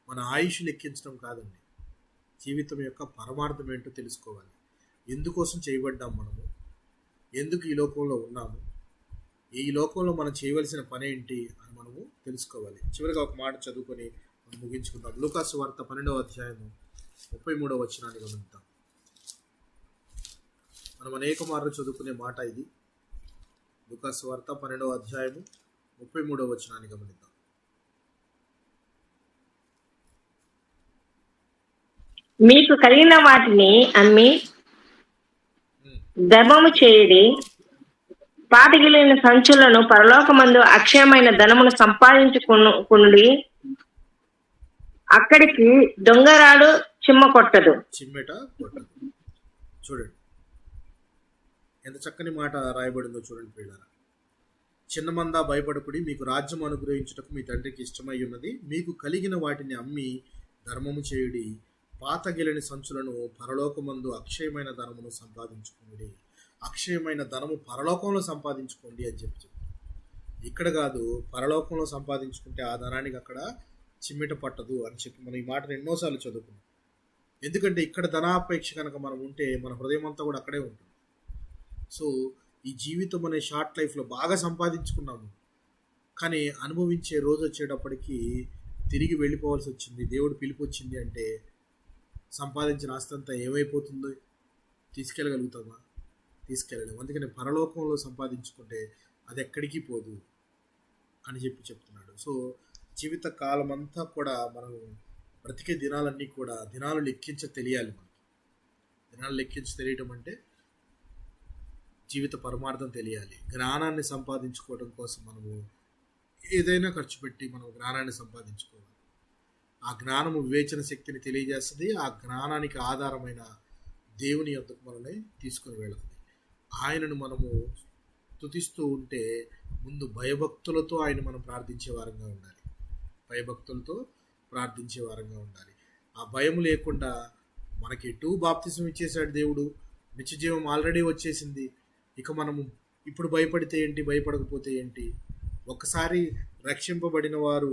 మన ఆయుష్ లెక్కించడం కాదండి. జీవితం యొక్క పరమార్థం ఏంటో తెలుసుకోవాలి. ఎందుకోసం చేయబడ్డాం మనము, ఎందుకు ఈ లోకంలో ఉన్నాము, ఈ లోకంలో మనం చేయవలసిన పని ఏంటి అని మనము తెలుసుకోవాలి. చివరిగా ఒక మాట చదువుకొని మనం ముగించుకుందాం. లూకాసు వార్త 12వ అధ్యాయము 33వ వచనాన్ని గమనిద్దాం. మనం అనేక మార్లు చదువుకునే మాట ఇది. లూకాసు వార్త 12వ అధ్యాయము 33వ వచనాన్ని గమనిద్దాం. మీకు కలిగిన వాటిని అమ్మి ధర్మము చేయడి, పాతగిలిన సంచులను పరలోకమందు అక్షయమైన ధనమును సంపాదించుకునుడి, అక్కడికి దొంగరాడు చిమ్మెట కొట్టదు. చూడండి ఎంత చక్కని మాట రాయబడిందో చూడండి పిల్లరా. చిన్నమందా భయపడకుడి, మీకు రాజ్యం అనుగ్రహించుటకు మీ తండ్రికి ఇష్టమై ఉన్నది. మీకు కలిగిన వాటిని అమ్మి ధర్మము చేయుడి, పాతగిలని సంచులను పరలోకమందు అక్షయమైన ధనమును సంపాదించుకోండి. అక్షయమైన ధనము పరలోకంలో సంపాదించుకోండి అని చెప్పి ఇక్కడ కాదు, పరలోకంలో సంపాదించుకుంటే ఆ ధనానికి అక్కడ చిమ్మెట పట్టదు అని చెప్పి మనం ఈ మాటను ఎన్నోసార్లు చదువుకున్నాం. ఎందుకంటే ఇక్కడ ధనాపేక్ష కనుక మనం ఉంటే మన హృదయం అంతా కూడా అక్కడే ఉంటుంది. సో ఈ జీవితం అనే షార్ట్ లైఫ్లో బాగా సంపాదించుకున్నాము, కానీ అనుభవించే రోజు వచ్చేటప్పటికి తిరిగి వెళ్ళిపోవాల్సి వచ్చింది, దేవుడు పిలుపు వచ్చింది అంటే సంపాదించిన ఆస్తి అంతా ఏమైపోతుందో తీసుకెళ్ళగలుగుతామా? తీసుకెళ్ళలేము. అందుకని పరలోకంలో సంపాదించుకుంటే అది ఎక్కడికి పోదు అని చెప్పి చెప్తున్నాడు. సో జీవిత కాలం అంతా కూడా మనం బ్రతికే దినాలన్నీ కూడా దినాలు లెక్కించ తెలియాలి. మనకి దినాలు లెక్కించి తెలియటం అంటే జీవిత పరమార్థం తెలియాలి. జ్ఞానాన్ని సంపాదించుకోవడం కోసం మనము ఏదైనా ఖర్చు పెట్టి మనం జ్ఞానాన్ని సంపాదించుకోవాలి. ఆ జ్ఞానము వివేచన శక్తిని తెలియజేస్తుంది. ఆ జ్ఞానానికి ఆధారమైన దేవుని యొద్దకు మనల్ని తీసుకుని వెళుతుంది. ఆయనను మనము స్తుతిస్తూ ఉంటే ముందు భయభక్తులతో ఆయన మనం ప్రార్థించే వారంగా ఉండాలి. భయభక్తులతో ప్రార్థించే వారంగా ఉండాలి. ఆ భయం లేకుండా మనకి ఎటు బాప్తిసం ఇచ్చేసాడు దేవుడు, నిత్యజీవం ఆల్రెడీ వచ్చేసింది, ఇక మనము ఇప్పుడు భయపడితే ఏంటి, భయపడకపోతే ఏంటి? ఒక్కసారి రక్షింపబడిన వారు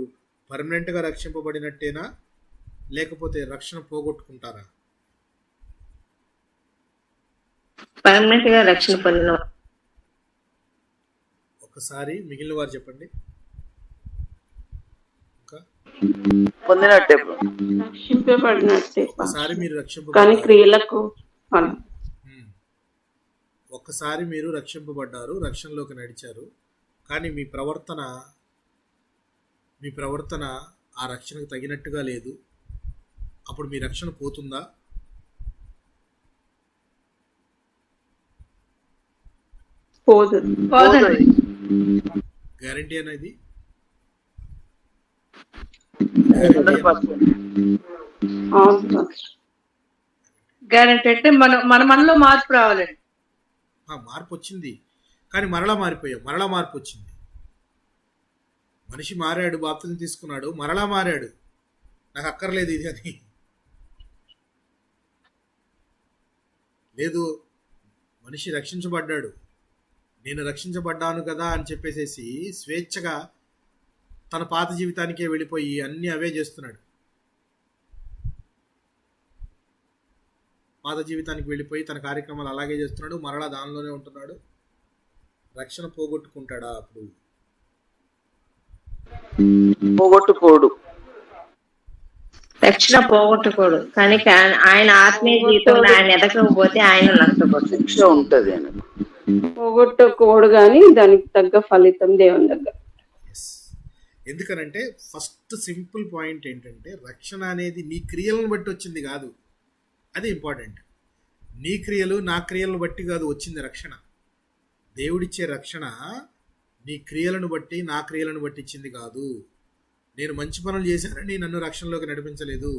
పర్మనెంట్గా రక్షింపబడినట్టేనా, లేకపోతే రక్షణ పోగొట్టుకుంటారా? పర్మనెంట్ గా రక్షణ పొందిన ఒకసారి మిగిలిన వారు చెప్పండి. ఇంకా పొందినట్టే రక్షింపబడినట్టే, ఒకసారి మీరు కానీ రక్షింపబడ్డారు, క్రియలకు ఫలం. ఒక్కసారి మీరు రక్షింపబడ్డారు, రక్షణలోకి నడిచారు, కానీ మీ ప్రవర్తన ఆ రక్షణకు తగినట్టుగా లేదు. అప్పుడు మీ రక్షణ పోతుందా? పోదు. గ్యారంటీ అనేది అవును. గ్యారంటీ అంటే మనలో మార్పు రావాలండి. మార్పు వచ్చింది, కానీ మరలా మారిపోయాం, మరలా మార్పు వచ్చింది. మనిషి మారాడు, బాప్తిజం తీసుకున్నాడు, మరలా మారాడు, నాకు అక్కర్లేదు ఇది అని. లేదు, మనిషి రక్షించబడ్డాడు, నేను రక్షించబడ్డాను కదా అని చెప్పేసేసి స్వేచ్ఛగా తన పాత జీవితానికే వెళ్ళిపోయి అన్నీ అవే చేస్తున్నాడు. పాత జీవితానికి వెళ్ళిపోయి తన కార్యక్రమాలు అలాగే చేస్తున్నాడు, మరలా దానిలోనే ఉంటున్నాడు. రక్షణ పోగొట్టుకుంటాడా? అప్పుడు పోగొట్టుకోడు. రక్షణ పోగొట్టుకోడు, కానీ ఆయన ఆత్మీయ జీవితంలో ఆయన ఎదగకపోతే ఆయన నష్టపోతాడు. శిక్ష ఉంటది అని. పోగొట్టుకోడు కానీ దానికి తగ్గ ఫలితం దేవుని దగ్గర. ఎందుకనంటే ఫస్ట్ సింపుల్ పాయింట్ ఏంటంటే రక్షణ అనేది నీ క్రియలను బట్టి వచ్చింది కాదు. అది ఇంపార్టెంట్. నీ క్రియలు నా క్రియలను బట్టి కాదు వచ్చింది రక్షణ. దేవుడిచ్చే రక్షణ నీ క్రియలను బట్టి నా క్రియలను బట్టి ఇచ్చింది కాదు. నేను మంచి పనులు చేశానని నన్ను రక్షణలోకి నడిపించలేదు,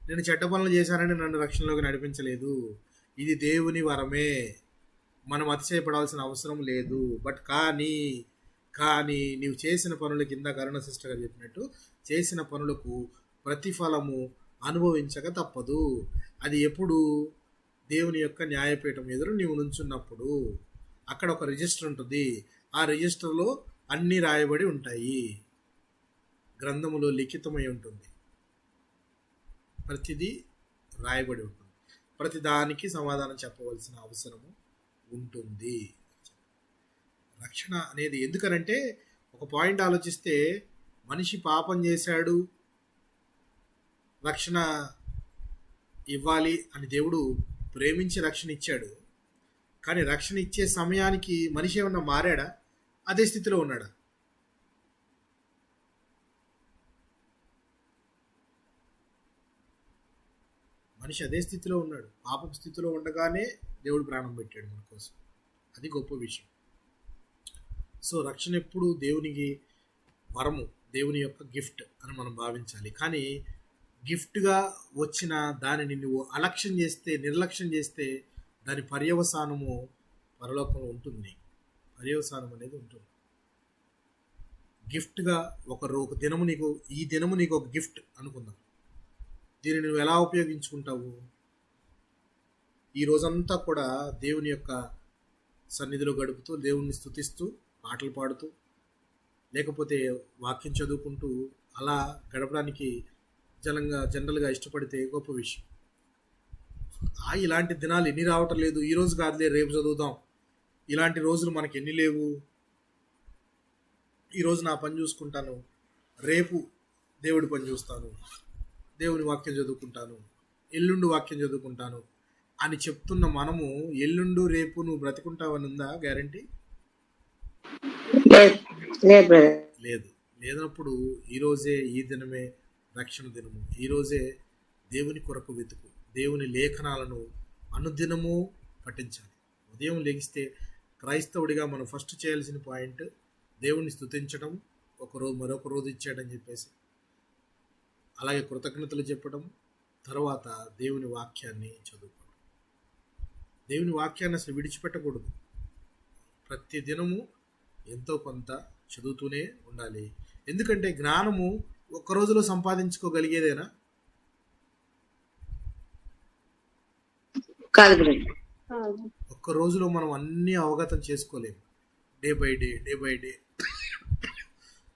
నేను చెడ్డ పనులు చేశానని నన్ను రక్షణలోకి నడిపించలేదు. ఇది దేవుని వరమే, మనం అతిశయపడాల్సిన అవసరం లేదు. బట్ కానీ నీవు చేసిన పనుల కింద కరుణ సిస్టర్ గారు చెప్పినట్టు చేసిన పనులకు ప్రతిఫలము అనుభవించక తప్పదు. అది ఎప్పుడు? దేవుని యొక్క న్యాయపీఠం ఎదురు నీవు నుంచున్నప్పుడు. అక్కడ ఒక రిజిస్టర్ ఉంటుంది, ఆ రిజిస్టర్లో అన్నీ రాయబడి ఉంటాయి, గ్రంథములో లిఖితమై ఉంటుంది, ప్రతిదీ రాయబడి ఉంటుంది, ప్రతి దానికి సమాధానం చెప్పవలసిన అవసరము ఉంటుంది. రక్షణ అనేది ఎందుకనంటే ఒక పాయింట్ ఆలోచిస్తే మనిషి పాపం చేశాడు, రక్షణ ఇవ్వాలి అని దేవుడు ప్రేమించి రక్షణ ఇచ్చాడు. కానీ రక్షణ ఇచ్చే సమయానికి మనిషి ఏమన్నా మారాడా? అదే స్థితిలో ఉన్నాడా? మనిషి అదే స్థితిలో ఉన్నాడు. పాపం స్థితిలో ఉండగానే దేవుడు ప్రాణం పెట్టాడు మన కోసం. అది గొప్ప విషయం. సో రక్షణ ఎప్పుడు దేవునికి వరము, దేవుని యొక్క గిఫ్ట్ అని మనం భావించాలి. కానీ గిఫ్ట్గా వచ్చిన దానిని నువ్వు అలక్ష్యం చేస్తే, నిర్లక్ష్యం చేస్తే దాని పర్యవసానము పరలోకంలో ఉంటుంది. పర్యవసానం అనేది ఉంటుంది. గిఫ్ట్గా ఒక దినము నీకు, ఈ దినము నీకు ఒక గిఫ్ట్ అనుకుందాం. దీన్ని నువ్వు ఎలా ఉపయోగించుకుంటావు? ఈ రోజంతా కూడా దేవుని యొక్క సన్నిధిలో గడుపుతూ, దేవుణ్ణి స్తుతిస్తూ, పాటలు పాడుతూ, లేకపోతే వాక్యం చదువుకుంటూ అలా గడపడానికి జనరల్గా ఇష్టపడితే గొప్ప విషయం. ఇలాంటి దినాలు ఎన్ని రావటం లేదు. ఈ రోజు కాదులే, రేపు చదువుదాం. ఇలాంటి రోజులు మనకి ఎన్ని లేవు. ఈరోజు నా పని చూసుకుంటాను, రేపు దేవుడి పని చూస్తాను, దేవుని వాక్యం చదువుకుంటాను, ఎల్లుండి వాక్యం చదువుకుంటాను అని చెప్తున్న మనము ఎల్లుండు రేపు నువ్వు బ్రతికుంటావని ఉందా గ్యారంటీ? లేదు. లేనప్పుడు ఈరోజే, ఈ దినమే రక్షణ దినము. ఈరోజే దేవుని కొరకు వెతుకు, దేవుని లేఖనాలను అనుదినము పఠించాలి. ఉదయం లెగిస్తే క్రైస్తవుడిగా మనం ఫస్ట్ చేయాల్సిన పాయింట్ దేవుణ్ణి స్తుతించడం, ఒకరోజు మరొక రోజు ఇచ్చాడని చెప్పేసి, అలాగే కృతజ్ఞతలు చెప్పడం, తర్వాత దేవుని వాక్యాన్ని చదువుకోవడం. దేవుని వాక్యాన్ని అసలు విడిచిపెట్టకూడదు. ప్రతి దినము ఎంతో కొంత చదువుతూనే ఉండాలి. ఎందుకంటే జ్ఞానము ఒక్క రోజులో సంపాదించుకోగలిగేదేనా? ఒక్క రోజులో మనం అన్నీ అవగతం చేసుకోలేము. డే బై డే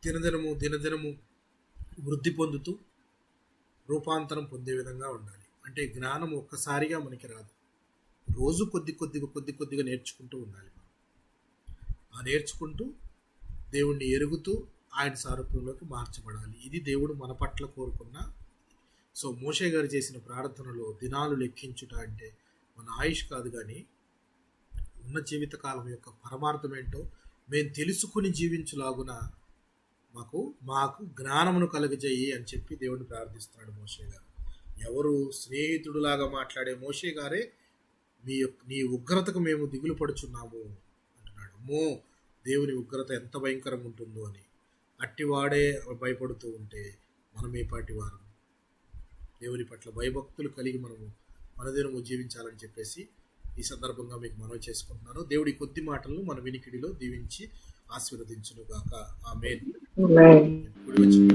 దినదినము వృద్ధి పొందుతూ రూపాంతరం పొందే విధంగా ఉండాలి. అంటే జ్ఞానం ఒక్కసారిగా మనకి రాదు. రోజు కొద్దిగా నేర్చుకుంటూ ఉండాలి. ఆ నేర్చుకుంటూ దేవుణ్ణి ఎరుగుతూ ఆయన సారూప్యంలోకి మార్చబడాలి. ఇది దేవుడు మన పట్ల కోరుకున్న. సో మోషే గారు చేసిన ప్రార్థనలో దినాలు లెక్కించుట అంటే మన ఆయుష్ కాదు, కానీ ఉన్న జీవితకాలం యొక్క పరమార్థం ఏంటో మేము తెలుసుకుని జీవించులాగున మాకు జ్ఞానమును కలుగజేయి అని చెప్పి దేవుడిని ప్రార్థిస్తున్నాడు మోషే గారు. ఎవరు స్నేహితుడులాగా మాట్లాడే మోషే గారే నీ ఉగ్రతకు మేము దిగులు పడుచున్నాము అంటున్నాడు. దేవుని ఉగ్రత ఎంత భయంకరంగా ఉంటుందో అని. అట్టివాడే భయపడుతూ ఉంటే మనం ఏ పాటి వారు? దేవుని పట్ల భయభక్తులు కలిగి మనము మనదినము జీవించాలని చెప్పేసి ఈ సందర్భంగా మీకు మనవి చేసుకుంటున్నాను. దేవుడి కొద్ది మాటలను మన వినికిడిలో దీవించి ఆశీర్వదించును గాక. ఆమేన్. Amen. కూడి వచ్చిన